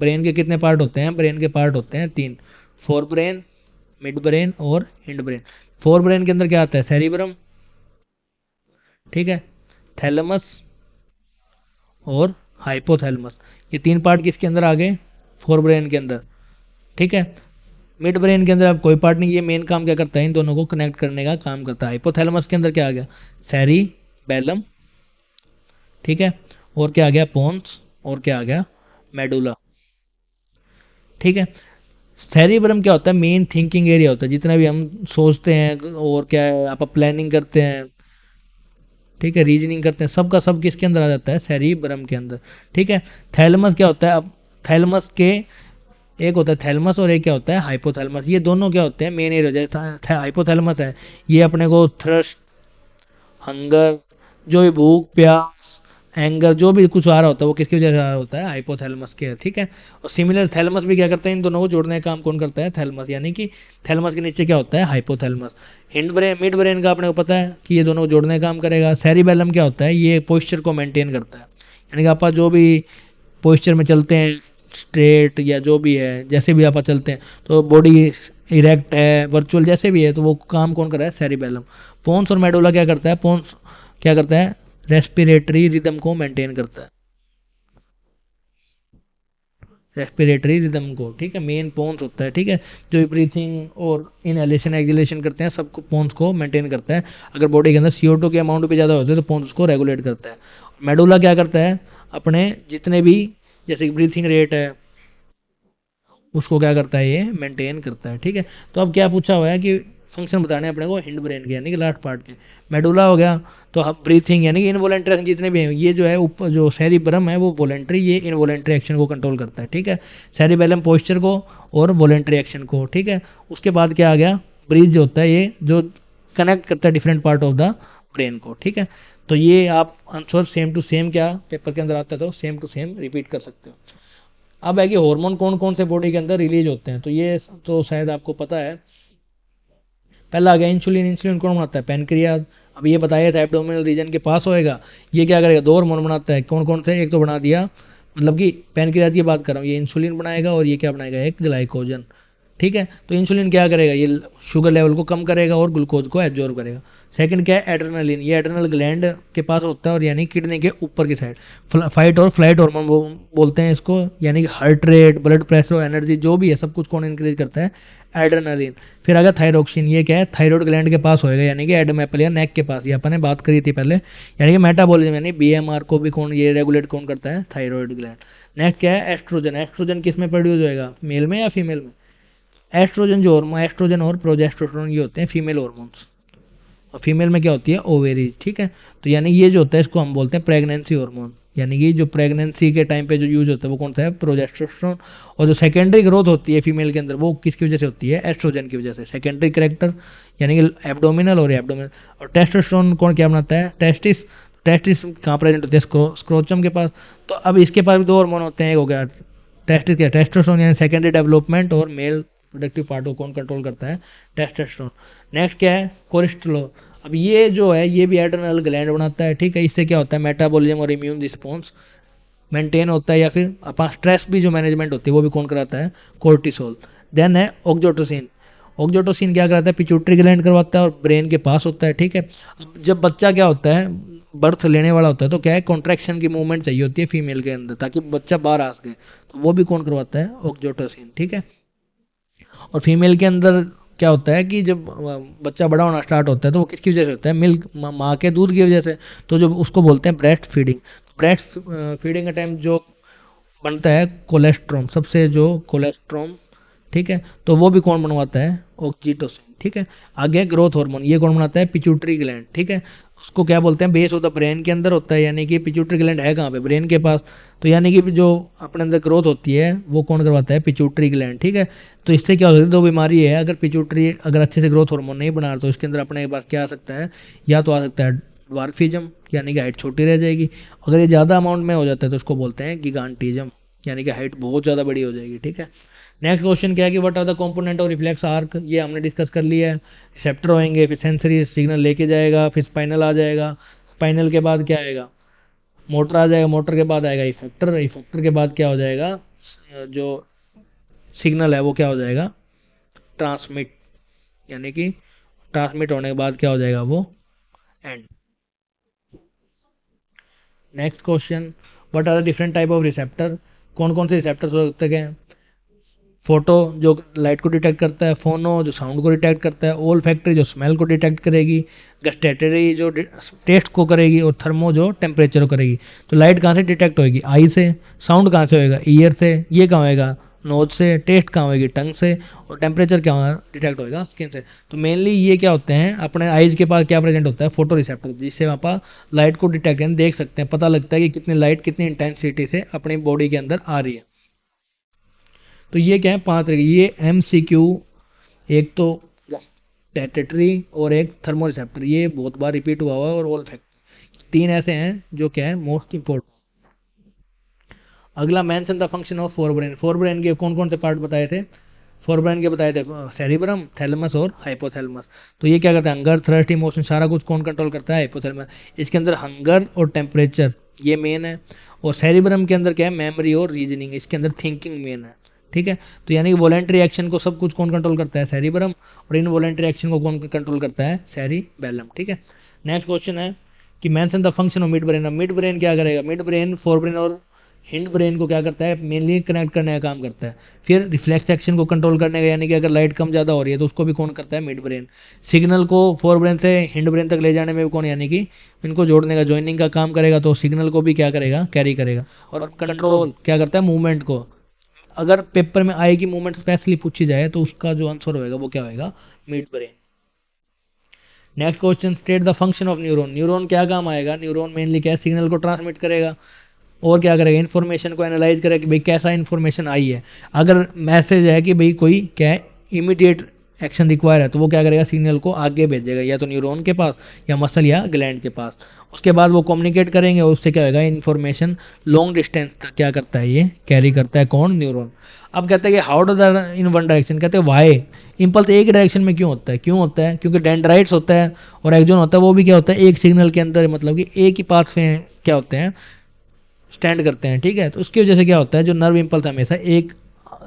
ब्रेन के कितने पार्ट होते हैं, ब्रेन के पार्ट होते हैं तीन, फोर ब्रेन, मिड ब्रेन और हिंड ब्रेन। फोर ब्रेन के अंदर क्या आता है, सेरिब्रम, ठीक है, थैलेमस और हाइपोथैलेमस। ये तीन पार्ट किसके अंदर आ गए, फोर ब्रेन के अंदर, ठीक है। मिड ब्रेन के अंदर अब कोई पार्ट नहीं, ये मेन काम क्या करता है, इन दोनों को कनेक्ट करने का काम करता है। हाइपोथैलेमस के अंदर क्या आ गया, सैरी बेलम, ठीक है, और क्या आ गया, पोन्स, और क्या आ गया, मेडुला, ठीक है। सेरिब्रम क्या होता है, मेन थिंकिंग एरिया होता है, जितना भी हम सोचते हैं और क्या है, आप प्लानिंग करते हैं, ठीक है, रीजनिंग करते हैं, सबका सब किसके अंदर आ जाता है, सेरिब्रम के अंदर, ठीक है। थैलमस क्या होता है, अब थैलमस के एक होता है थैलमस और एक क्या होता है, हाइपोथैलमस, ये दोनों क्या होते हैं, मेन एरिया। जैसे हाइपोथैलमस है, ये अपने को थ्रस्ट, हंगर, जो भी भूख प्यास एंगर जो भी कुछ आ रहा होता है वो किसकी वजह से आ रहा होता है, हाइपोथैलेमस के, ठीक है। और सिमिलर थैलेमस भी क्या करता है, इन दोनों को जोड़ने का काम कौन करता है, थैलेमस, यानी कि थैलेमस के नीचे क्या होता है, hypothalamus. Hind brain mid brain का अपने को पता है कि ये दोनों को जोड़ने का काम करेगा। सेरिबेलम क्या होता है, ये पोस्चर को मेंटेन करता है, यानी कि आप जो भी पोस्चर में चलते हैं, स्ट्रेट या जो भी है, जैसे भी आप चलते हैं तो बॉडी इरेक्ट है, वर्चुअल जैसे भी है, तो वो काम कौन कर रहा है, सेरिबेलम। पोन्स और मेडुला क्या करता है, पोन्स क्या करता है, रेस्पिरेटरी रिदम को मेंटेन करता है, रेस्पिरेटरी रिदम को, ठीक है, मेन पोन्स होता है, ठीक है, जो ब्रीथिंग और इनहेलेशन एक्सहेलेशन करते हैं सबको पोन्स को मेंटेन करता है। अगर बॉडी के अंदर CO2 के अमाउंट भी ज़्यादा होते हैं तो पोन्स को रेगुलेट करता है। मेडुला क्या करता है, अपने जितने भी जैसे कि ब्रीथिंग रेट है उसको क्या करता है, ये मेंटेन करता है, ठीक है। तो अब क्या पूछा हुआ है कि फंक्शन बताने हैं अपने को हिंड ब्रेन के, यानी कि लास्ट पार्ट के। मेडुला हो गया, तो अब ब्रीथिंग यानी कि इनवॉलेंट्री एक्शन जितने भी हैं, ये जो है ऊपर जो सेरिब्रम है वो वॉलेंट्री, ये इनवॉलेंट्री एक्शन को कंट्रोल करता है, ठीक है। सेरिबेलम पोस्चर को और वॉलेंट्री एक्शन को, ठीक है। उसके बाद क्या आ गया, ब्रीथ जो होता है ये जो कनेक्ट करता है different part of the brain को, ठीक है। तो ये आप आंसर सेम टू सेम क्या पेपर के अंदर आता है तो सेम टू सेम रिपीट कर सकते हो। अब है कि हार्मोन कौन कौन से बॉडी के अंदर रिलीज होते हैं, तो ये तो शायद आपको पता है। पहला आ गया इंसुलिन, इंसुलिन कौन बनाता है, पैनक्रियाज। अब ये बताया था एब्डोमिनल रीजन के पास होएगा। ये क्या करेगा, दो हार्मोन बनाता है, कौन कौन से, एक तो बना दिया, मतलब कि पैनक्रियाज की बात कर रहा हूँ, ये इंसुलिन बनाएगा और ये क्या बनाएगा, एक ग्लाइकोजन, ठीक है। तो इंसुलिन क्या करेगा, ये शुगर लेवल को कम करेगा और ग्लूकोज को एब्जॉर्ब करेगा। सेकंड क्या है, एड्रेनलिन, ये एड्रेनल ग्लैंड के पास होता है और यानी किडनी के ऊपर की साइड। फाइट और फ्लाइट हार्मोन बोलते हैं इसको, यानी कि हार्ट रेट, ब्लड प्रेशर और एनर्जी जो भी है सब कुछ कौन इंक्रीज करता है, एड्रेनलिन। फिर अगर थायरोक्सिन, ये क्या है, थायराइड ग्लैंड के पास होएगा, यानी कि एडमेपल या नेक के पास, ये अपन ने बात करी थी पहले, यानी कि मेटाबॉलिज्म यानी BMR को भी कौन ये रेगुलेट कौन करता है, थायराइड ग्लैंड। नेक्स्ट क्या है, एस्ट्रोजन, एस्ट्रोजन किस में प्रोड्यूस होएगा, मेल में या फीमेल में। एस्ट्रोजन जो हार्मोन, एस्ट्रोजन और प्रोजेस्टेरोन ये होते हैं फीमेल हार्मोन्स, और फीमेल में क्या होती है, ओवेरीज, ठीक है। तो यानी ये जो होता है इसको हम बोलते हैं प्रेगनेंसी हार्मोन, यानी कि जो प्रेगनेंसी के टाइम पे जो यूज होता है वो कौन सा है, प्रोजेस्टेरोन। और जो सेकेंडरी ग्रोथ होती है फीमेल के अंदर वो किसकी वजह से होती है, एस्ट्रोजन की वजह से, सेकेंडरी करेक्टर, यानी कि एब्डोमिनल और एब्डोमिनल। और टेस्टोस्टेरोन कौन क्या बनाता है, टेस्टिस, टेस्टिस कहाँ प्रेजेंट होते हैं, स्क्रोचम के पास। तो अब इसके पास भी दो हार्मोन होते हैं, एक हो गया टेस्टिस, क्या टेस्टोस्टेरोन यानी सेकेंडरी डेवलपमेंट, और मेल प्रोडक्टिव पार्ट को कौन कंट्रोल करता है, टेस्टोस्टेरोन। नेक्स्ट क्या है, कोलेस्ट्रोल। अब ये जो है ये भी एड्रेनल ग्लैंड बनाता है, ठीक है। इससे क्या होता है, मेटाबॉलिज्म और इम्यून रिस्पॉन्स मेंटेन होता है, या फिर अपना स्ट्रेस भी जो मैनेजमेंट होती है वो भी कौन कराता है, कोर्टिसोल। देन है ऑक्सीटोसिन, ऑक्सीटोसिन क्या कराता है, पिट्यूटरी ग्लैंड करवाता है और ब्रेन के पास होता है, ठीक है। अब जब बच्चा क्या होता है, बर्थ लेने वाला होता है, तो क्या है, कॉन्ट्रैक्शन की मूवमेंट चाहिए होती है फीमेल के अंदर ताकि बच्चा बाहर आ सके, तो वो भी कौन करवाता है, ऑक्सीटोसिन, ठीक है। और फीमेल के अंदर क्या होता है कि जब बच्चा बड़ा होना स्टार्ट होता है तो वो किसकी वजह से होता है, मिल्क, माँ के दूध की वजह से। तो जो उसको बोलते हैं ब्रेस्ट फीडिंग। ब्रेस्ट फीडिंग का टाइम जो बनता है कोलेस्ट्रॉम, सबसे जो कोलेस्ट्रॉम, ठीक है। तो वो भी कौन बनवाता है, ऑक्सीटोसिन, ठीक है। आगे ग्रोथ हार्मोन, ये कौन बनाता है, पिट्यूटरी ग्लैंड, ठीक है। उसको क्या बोलते हैं, बेस ऑफ द ब्रेन के अंदर होता है, यानी कि पिट्यूटरी ग्लैंड है कहाँ पे, ब्रेन के पास। तो यानी कि जो अपने अंदर ग्रोथ होती है वो कौन करवाता है, पिट्यूटरी ग्लैंड, ठीक है। तो इससे क्या होता है, दो बीमारी है, अगर पिट्यूटरी अगर अच्छे से ग्रोथ हार्मोन नहीं बना तो इसके अंदर अपने पास क्या आ सकता है, या तो आ सकता है ड्वार्फिज्म, यानी कि हाइट छोटी रह जाएगी। अगर ये ज़्यादा अमाउंट में हो जाता है तो उसको बोलते हैं गिगांटिज्म, यानी कि हाइट बहुत ज़्यादा बड़ी हो जाएगी, ठीक है। नेक्स्ट क्वेश्चन क्या है कि what are the component of reflex arc, ये हमने डिस्कस कर लिया है। रिसेप्टर होंगे, फिर सेंसरी सिग्नल लेके जाएगा, फिर स्पाइनल आ जाएगा, स्पाइनल के बाद क्या आएगा, मोटर आ जाएगा, मोटर के बाद आएगा इफेक्टर, इफेक्टर के बाद क्या हो जाएगा, जो सिग्नल है वो क्या हो जाएगा, ट्रांसमिट, यानी कि ट्रांसमिट होने के बाद क्या हो जाएगा वो end. Next question, what are the different type of receptor, कौन कौन से रिसेप्टर्स हो सकते हैं, फोटो जो लाइट को डिटेक्ट करता है, फोनो जो साउंड को डिटेक्ट करता है, ओल फैक्ट्री जो स्मेल को डिटेक्ट करेगी, गस्टेटरी जो टेस्ट को करेगी, और थर्मो जो टेम्परेचर को करेगी। तो लाइट कहाँ से डिटेक्ट होएगी? आई से। साउंड कहाँ से होएगा? ईयर से। ये कहाँ होएगा? नोज से। टेस्ट कहाँ होएगी? टंग से। और टेम्परेचर क्या डिटेक्ट होएगा? स्किन से। तो मेनली ये क्या होते हैं, अपने आइज के पास क्या प्रेजेंट होता है? फोटो रिसेप्टर, जिससे वहाँ पर लाइट को डिटेक्ट देख सकते हैं, पता लगता है कि कितनी लाइट कितनी इंटेंसिटी से अपनी बॉडी के अंदर आ रही है। तो ये क्या है? 5 तरीके। ये MCQ, एक तो स्टैट्यूटरी और एक थर्मो रिसेप्टर, ये बहुत बार रिपीट हुआ हुआ है, और ऑल फैक्ट, 3 ऐसे हैं जो क्या है मोस्ट इंपॉर्टेंट। अगला, mention the function of forebrain. Forebrain के कौन कौन से पार्ट बताए थे? फोरब्रेन के बताए थे सेरिब्रम, थैलेमस और हाइपोथैलेमस। तो ये क्या करता है? हंगर, थ्रस्ट, इमोशन, सारा कुछ कौन कंट्रोल करता है? हाइपोथैलेमस। इसके अंदर हंगर और टेम्परेचर ये मेन है, और सेरिब्रम के अंदर क्या है? मेमोरी और रीजनिंग, इसके अंदर थिंकिंग मेन है। ठीक है, तो यानी कि वॉलेंट्री एक्शन को सब कुछ कौन कंट्रोल करता है? सेरिब्रम। और इन वॉलेंट्री एक्शन को कौन कंट्रोल करता है? सेरिबेलम। ठीक है, नेक्स्ट क्वेश्चन है कि mention the function of mid brain. अब मिड ब्रेन क्या करेगा? मिड ब्रेन फोरब्रेन और हिंड ब्रेन को क्या करता है? मेनली कनेक्ट करने का काम करता है। फिर रिफ्लेक्स एक्शन को कंट्रोल करने का, यानी कि अगर लाइट कम ज़्यादा हो रही है तो उसको भी कौन करता है? Mid brain. सिग्नल को फोर ब्रेन से हिंड ब्रेन तक ले जाने में भी कौन, यानी कि इनको जोड़ने का, ज्वाइनिंग का काम करेगा। तो सिग्नल को भी क्या करेगा? कैरी करेगा। और कंट्रोल क्या करता है? मूवमेंट को। अगर पेपर में आई की मूवमेंट स्पेशली पूछी जाए तो उसका जो आंसर होगा वो क्या होगा? Mid brain. Next question, state the function of neuron. Neuron क्या काम आएगा? न्यूरॉन मेनली क्या है? सिग्नल को ट्रांसमिट करेगा, और क्या करेगा? इन्फॉर्मेशन को एनालाइज करेगा कि भाई कैसा इन्फॉर्मेशन आई है। अगर मैसेज है कि भाई कोई क्या है इमीडिएट एक्शन रिक्वायर है, तो वो क्या करेगा? सिग्नल को आगे भेजेगा, या तो न्यूरॉन के पास, या मसल या ग्लैंड के पास। उसके बाद वो कम्युनिकेट करेंगे, और उससे क्या होगा? इन्फॉर्मेशन लॉन्ग डिस्टेंस तक क्या करता है? ये कैरी करता है। कौन? न्यूरॉन। अब कहते हैं कि how do the in one direction, कहते हैं वाई इंपल्स एक डायरेक्शन में क्यों होता है? क्यों होता है? क्योंकि डेंड्राइट्स होता है और एक्सोन होता है, वो भी क्या होता है? एक सिग्नल के अंदर, मतलब कि एक ही पाथ में क्या होते हैं? स्टैंड करते हैं। ठीक है, तो उसकी वजह से क्या होता है? जो नर्व इंपल्स हमेशा एक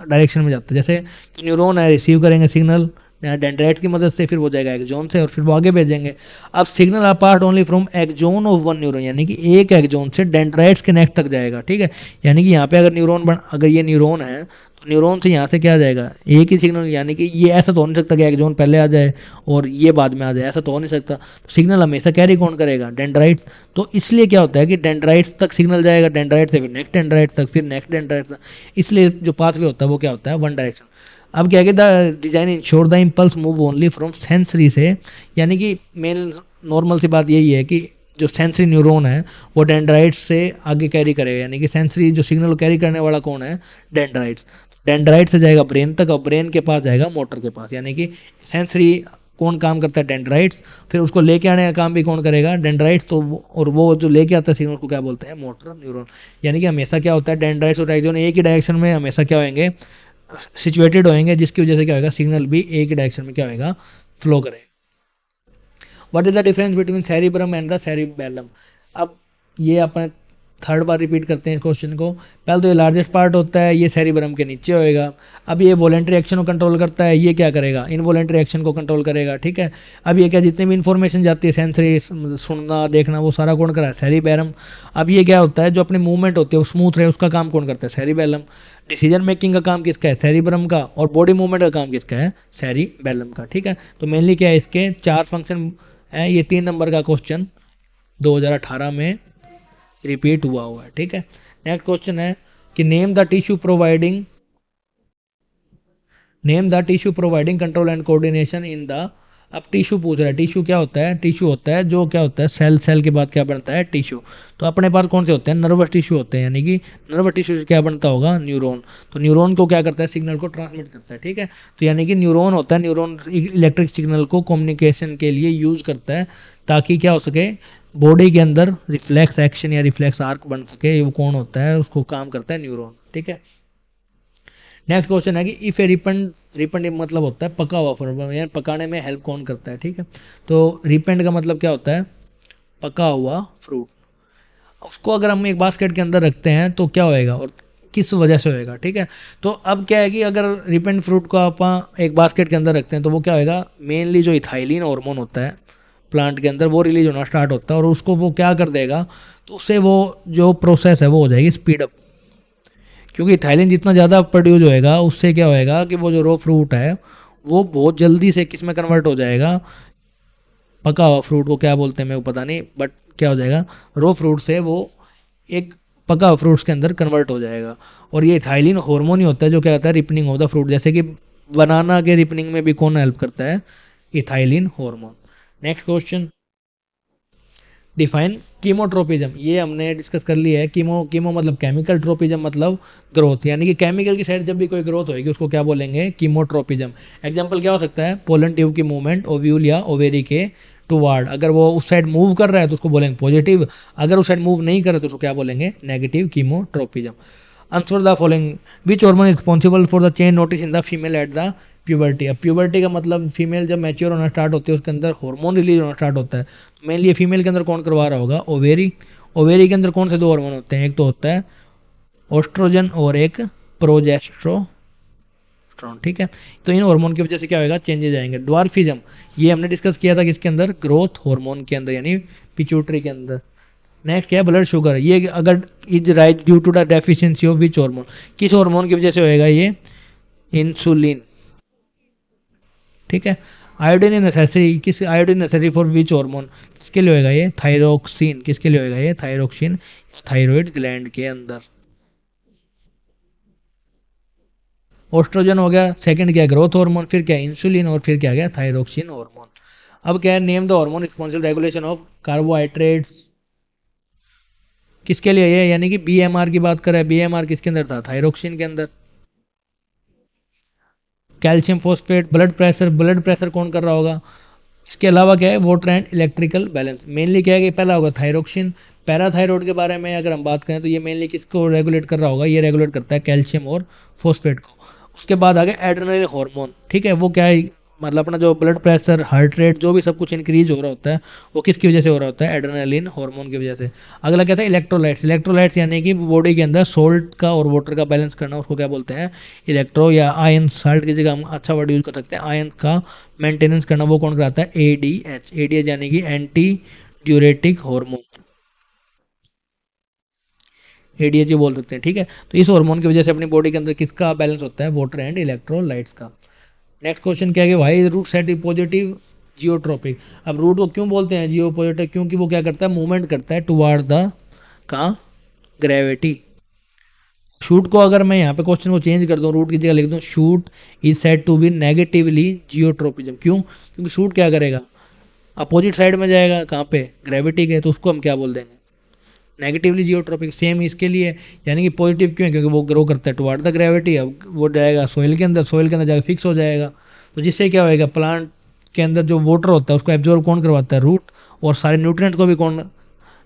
डायरेक्शन में जाता है। जैसे न्यूरॉन है, रिसीव करेंगे सिग्नल डेंड्राइट की मदद से, फिर वो जाएगा एक्सोन से, और फिर वो आगे भेजेंगे। अब signal apart only from axon of one neuron, यानी कि एक एक्सोन से डेंड्राइट्स के नेक्स्ट तक जाएगा। ठीक है, यानी कि यहाँ पे अगर अगर ये न्यूरॉन है, तो न्यूरॉन से यहाँ से क्या जाएगा? एक ही सिग्नल। यानी कि ये ऐसा तो हो नहीं सकता कि एक्सोन पहले आ जाए और ये बाद में आ जाए, ऐसा तो हो नहीं सकता। तो सिग्नल हमेशा कैरी कौन करेगा? डेंड्राइट। तो इसलिए क्या होता है कि डेंड्राइट तक सिग्नल जाएगा, डेंड्राइट से फिर नेक्स्ट डेंड्राइट तक, फिर नेक्स्ट डेंड्राइट तक। इसलिए जो पाथवे होता है वो क्या होता है? One direction. अब क्या है कि the design ensure the impulse move only from sensory से, यानी कि मेन नॉर्मल सी बात यही है कि जो सेंसरी न्यूरॉन है वो डेंड्राइट्स से आगे कैरी करेगा, यानी कि सेंसरी जो सिग्नल कैरी करने वाला कौन है? डेंड्राइट्स। डेंड्राइट से जाएगा ब्रेन तक, और ब्रेन के पास जाएगा मोटर के पास, यानी कि सेंसरी कौन काम करता है? डेंड्राइट्स। फिर उसको लेके आने का काम भी कौन करेगा? डेंड्राइट्स। तो और वो जो लेके आता है सिग्नल को क्या बोलते हैं? Motor neuron. यानी कि हमेशा क्या होता है? डेंड्राइट्स और एक्सोन एक ही डायरेक्शन में हमेशा क्या होंगे? सिचुएटेड होंगे, जिसकी वजह से क्या होगा? सिग्नल भी एक ही डायरेक्शन में क्या होगा? फ्लो करेगा। What is the difference between cerebrum and the cerebellum? अब ये अपन थर्ड बार रिपीट करते हैं इस क्वेश्चन को। पहले तो ये लार्जेस्ट पार्ट होता है, ये सेरिब्रम के नीचे होएगा। अब ये वॉलेंट्री एक्शन को कंट्रोल करता है, ये क्या करेगा? इनवॉलेंट्री एक्शन को कंट्रोल करेगा। ठीक है, अब ये क्या, जितनी भी इंफॉर्मेशन जाती है सेंसरी, सुनना देखना, वो सारा कौन करा है? सेरिबेलम। अब ये क्या होता है? जो अपने मूवमेंट होती है वो स्मूथ रहे, उसका काम कौन करता है? सेरिबेलम। डिसीजन मेकिंग का काम किसका है? सेरिब्रम का। और बॉडी मूवमेंट का काम किसका है? सेरिबेलम का। ठीक है, तो मेनली क्या है? इसके 4 फंक्शन है। ये 3 नंबर का क्वेश्चन 2018 में रिपीट हुआ है। ठीक है, नेक्स्ट क्वेश्चन है कि name the tissue providing control and coordination in the. अब टिश्यू पूछ रहा है। टिश्यू क्या होता है? टिश्यू होता है जो क्या होता है? सेल। सेल के बाद क्या बनता है? टिश्यू। तो अपने पास कौन से होते हैं? नर्वस टिश्यू होते हैं, यानी कि नर्वस टिश्यू से क्या बनता होगा? न्यूरॉन। तो न्यूरॉन को क्या करता है? सिग्नल को ट्रांसमिट करता है। ठीक है, तो यानी कि न्यूरॉन होता है, न्यूरॉन इलेक्ट्रिक सिग्नल को कम्युनिकेशन के लिए यूज करता है, ताकि क्या हो सके? बॉडी के अंदर रिफ्लेक्स एक्शन या रिफ्लेक्स आर्क बन सके। वो कौन होता है? उसको काम करता है न्यूरॉन। ठीक है, नेक्स्ट क्वेश्चन है कि इफ ए रिपेंड। रिपेंड मतलब होता है पका हुआ फ्रूट, यानी पकाने में हेल्प कौन करता है? ठीक है, तो रिपेंड का मतलब क्या होता है? पका हुआ फ्रूट। उसको अगर हम एक बास्केट के अंदर रखते हैं तो क्या होएगा और किस वजह से होएगा? ठीक है, तो अब क्या है कि अगर रिपेंड फ्रूट को आप एक बास्केट के अंदर रखते हैं तो वो क्या होएगा? मेनली जो इथाइलिन हार्मोन होता है प्लांट के अंदर, वो रिलीज होना स्टार्ट होता है, और उसको वो क्या कर देगा? तो उससे वो जो प्रोसेस है वो हो जाएगी स्पीड अप। क्योंकि इथाइलिन जितना ज़्यादा प्रोड्यूस होएगा उससे क्या होएगा कि वो जो रो फ्रूट है वो बहुत जल्दी से किस में कन्वर्ट हो जाएगा, पका हुआ फ्रूट को क्या बोलते हैं मेरे को पता नहीं, बट क्या हो जाएगा, रो फ्रूट से वो एक पका हुआ फ्रूट्स के अंदर कन्वर्ट हो जाएगा। और ये इथाइलिन हार्मोन ही होता है जो क्या होता है रिपनिंग ऑफ द फ्रूट, जैसे कि बनाना के रिपनिंग में भी कौन हेल्प करता है, ethylene hormone. Next question, define chemotropism, ये हमने डिस्कस कर लिया है। कीमो कीमो मतलब केमिकल, ट्रोपिज्म मतलब ग्रोथ, यानी कि केमिकल की साइड जब भी कोई ग्रोथ होगी उसको क्या बोलेंगे, कीमोट्रोपिज्म। एग्जांपल क्या हो सकता है, पोलन ट्यूब की मूवमेंट ओव्यूल या ओवेरी के टुवार्ड, अगर वो उस साइड मूव कर रहा है तो उसको बोलेंगे पॉजिटिव, अगर उस साइड मूव नहीं कर रहा तो उसको क्या बोलेंगे, negative chemotropism. Answer the following, which hormone is responsible for the change notice in the female at the puberty. अब प्यूबर्टी का मतलब फीमेल जब मैच्योर होना स्टार्ट होती है उसके अंदर हार्मोन रिलीज होना स्टार्ट होता है। मेनली ये फीमेल के अंदर कौन करवा रहा होगा, ओवेरी। ओवेरी के अंदर कौन से दो हार्मोन होते हैं, एक तो होता है ओस्ट्रोजन और एक प्रोजेस्टेरोन, ठीक है। तो इन हार्मोन की वजह से क्या होगा, चेंजेस आएंगे। ड्वार्फिज्म, ये हमने डिस्कस किया था किसके अंदर, ग्रोथ हार्मोन के अंदर यानी पिट्यूटरी के अंदर। नेक्स्ट क्या है, ब्लड शुगर, ये अगर is rise due to the deficiency of which hormone, किस हार्मोन की वजह से होएगा ये, इंसुलिन, ठीक है। आयोडीन नेसेसरी, किस iodine necessary for which hormone, किसके लिए होएगा ये, थायरोक्सिन, किसके लिए होएगा ये, थायरोक्सिन, थायराइड ग्लैंड के अंदर। ऑस्ट्रोजन हो गया, सेकंड क्या, ग्रोथ हार्मोन, फिर क्या इंसुलिन, और फिर क्या गया, थायरोक्सिन हार्मोन। अब क्या है, name the hormone responsible regulation of carbohydrates, किसके लिए ये, यानी कि बीएमआर की बात करें, बीएमआर किसके अंदर था, थायरोक्सिन के अंदर। Calcium phosphate, blood pressure, blood pressure कौन कर रहा होगा। इसके अलावा क्या है, water and electrical balance, mainly क्या है कि पहला होगा थायरोक्सिन। पैराथायरॉयड के बारे में अगर हम बात करें तो ये मेनली किसको रेगुलेट कर रहा होगा, ये रेगुलेट करता है कैल्शियम और फॉस्फेट को। उसके बाद आ गया एड्रेनल हार्मोन, ठीक है, वो क्या है, मतलब अपना जो ब्लड प्रेशर, हार्ट रेट, जो भी सब कुछ इंक्रीज हो रहा होता है वो किसकी वजह से हो रहा होता है, एड्रेनलिन हार्मोन की वजह से। अगला क्या था, इलेक्ट्रोलाइट्स, इलेक्ट्रोलाइट्स यानी कि बॉडी के अंदर सोल्ट का और वाटर का बैलेंस करना, उसको क्या बोलते हैं, इलेक्ट्रो या आयन, साल्ट की जगह हम अच्छा वर्ड यूज कर सकते हैं, आयन का मेंटेनेंस करना वो कौन कराता है, एडीएच, एडीएच यानी कि एंटी ड्यूरेटिक हार्मोन, एडीएच ही बोल सकते हैं, ठीक है। तो इस हार्मोन की वजह से अपनी बॉडी के अंदर किसका बैलेंस होता है, वाटर एंड इलेक्ट्रोलाइट्स का। नेक्स्ट क्वेश्चन क्या है, why root set positive geotropic. अब रूट को क्यों बोलते हैं जियो पॉजिटिव, क्योंकि वो क्या करता है, मूवमेंट करता है टुवार्ड द का ग्रेविटी। शूट को अगर मैं यहाँ पे क्वेश्चन को चेंज कर दूं, रूट की जगह लिख दूं, shoot is said to be negatively geotropism, क्यों, क्योंकि शूट क्या करेगा, अपोजिट साइड में जाएगा, कहाँ पे, ग्रेविटी के, तो उसको हम क्या बोल देंगे, नेगेटिवली जियोट्रोपिक। सेम इसके लिए, यानी कि पॉजिटिव क्यों है, क्योंकि वो ग्रो करता है टुवार्ड द ग्रेविटी, अब वो जाएगा सोइल के अंदर, सोइल के अंदर जाकर फिक्स हो जाएगा, तो जिससे क्या होएगा, प्लांट के अंदर जो वाटर होता है उसको एब्जॉर्व कौन करवाता है, रूट, और सारे न्यूट्रिएंट को भी कौन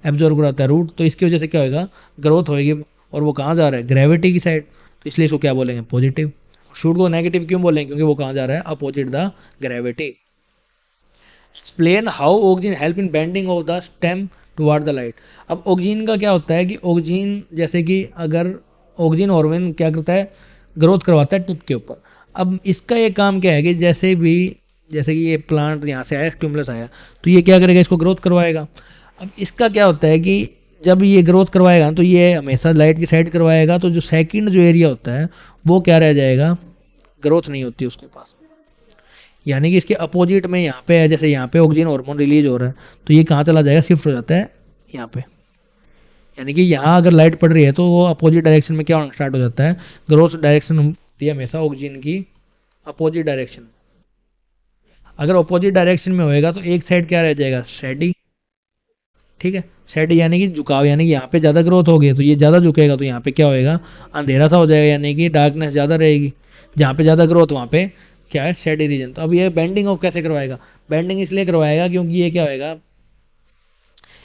एब्जॉर्व कराता है, रूट। तो इसकी वजह से क्या होएगा, ग्रोथ होएगी, और वो कहाँ जा रहा है, ग्रेविटी की साइड, तो इसलिए इसको क्या बोलेंगे, पॉजिटिव। शूट को नेगेटिव क्यों बोलेंगे, क्योंकि वो कहाँ जा रहा है, opposite the gravity. Explain how oxygen help in bending of the stem toward the light. अब ऑक्सीजन का क्या होता है कि ऑक्सीजन, जैसे कि अगर ऑक्सीजन हार्मोन क्या करता है, ग्रोथ करवाता है टिप के ऊपर। अब इसका एक काम क्या है कि जैसे भी, जैसे कि ये प्लांट यहाँ से आया, स्टिमुलस आया, तो ये क्या करेगा, इसको ग्रोथ करवाएगा। अब इसका क्या होता है कि जब ये ग्रोथ करवाएगा तो ये हमेशा लाइट की साइड करवाएगा, तो जो सेकंड जो एरिया होता है वो क्या रह जाएगा, ग्रोथ नहीं होती उसके पास, यानी कि इसके अपोजिट में यहाँ पे है, जैसे यहाँ पे ऑक्सीजन हार्मोन रिलीज हो रहा है तो ये कहाँ चला जाएगा, शिफ्ट हो जाता है यहाँ पे, यानी कि यहाँ अगर लाइट पड़ रही है तो वो अपोजिट डायरेक्शन में क्या होना स्टार्ट हो जाता है, ग्रोथ डायरेक्शन होती है हमेशा ऑक्सीजन की अपोजिट डायरेक्शन। अगर अपोजिट डायरेक्शन में होएगा तो एक साइड क्या रह जाएगा, स्टेडी, ठीक है, स्टेडी यानी कि झुकाव, यानी कि यहाँ पे ज़्यादा ग्रोथ होगी तो ये ज़्यादा झुकेगा, तो यहाँ पे क्या होएगा, अंधेरा सा हो जाएगा, यानी कि डार्कनेस ज़्यादा रहेगी। जहाँ पे ज़्यादा ग्रोथ वहाँ पे क्या है, स्टेडी रीजन। तो अब ये बेंडिंग ऑफ कैसे करवाएगा, बेंडिंग इसलिए करवाएगा क्योंकि ये क्या होएगा,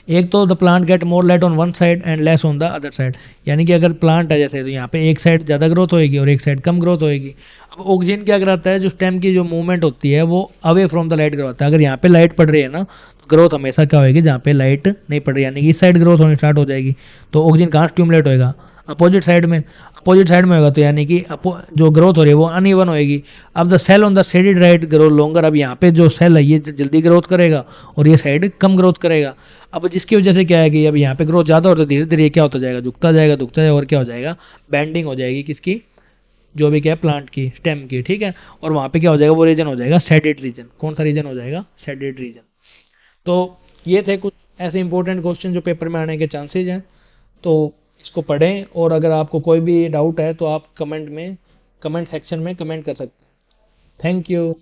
एक तो the plant get more light on one side and less on the other side, यानी कि अगर प्लांट है जैसे, तो यहाँ पे एक साइड ज़्यादा ग्रोथ होएगी और एक साइड कम ग्रोथ होएगी। अब ऑक्सीजन क्या कराता है, जो स्टेम की जो मूवमेंट होती है वो अवे फ्रॉम द लाइट करवाता है। अगर यहाँ पे लाइट पड़ रही है ना तो ग्रोथ हमेशा क्या होगी, जहाँ पे लाइट नहीं पड़ रही, यानी कि इस साइड ग्रोथ होनी स्टार्ट हो जाएगी, तो ऑक्सीजन कहाँ स्टिमुलेट होएगा, अपोजिट साइड में होगा तो यानी कि जो ग्रोथ हो रही है वो अनइवन होएगी। अब the cell on the shaded right grow longer, अब यहाँ पे जो सेल है ये जल्दी ग्रोथ करेगा और ये साइड कम ग्रोथ करेगा। अब जिसकी वजह से क्या है कि अब यहाँ पे ग्रोथ ज़्यादा हो तो धीरे धीरे ये क्या होता जाएगा, झुकता जाएगा और क्या हो जाएगा, बैंडिंग हो जाएगी किसकी, जो भी क्या है प्लांट की स्टेम की, ठीक है। और वहाँ पे क्या हो जाएगा, वो रीजन हो जाएगा शेडेड रीजन। कौन सा रीजन हो जाएगा, शेडेड रीजन। तो ये थे कुछ ऐसे इंपॉर्टेंट क्वेश्चन जो पेपर में आने के चांसेज हैं। तो इसको पढ़ें और अगर आपको कोई भी डाउट है तो आप कमेंट सेक्शन में कमेंट कर सकते हैं। Thank you.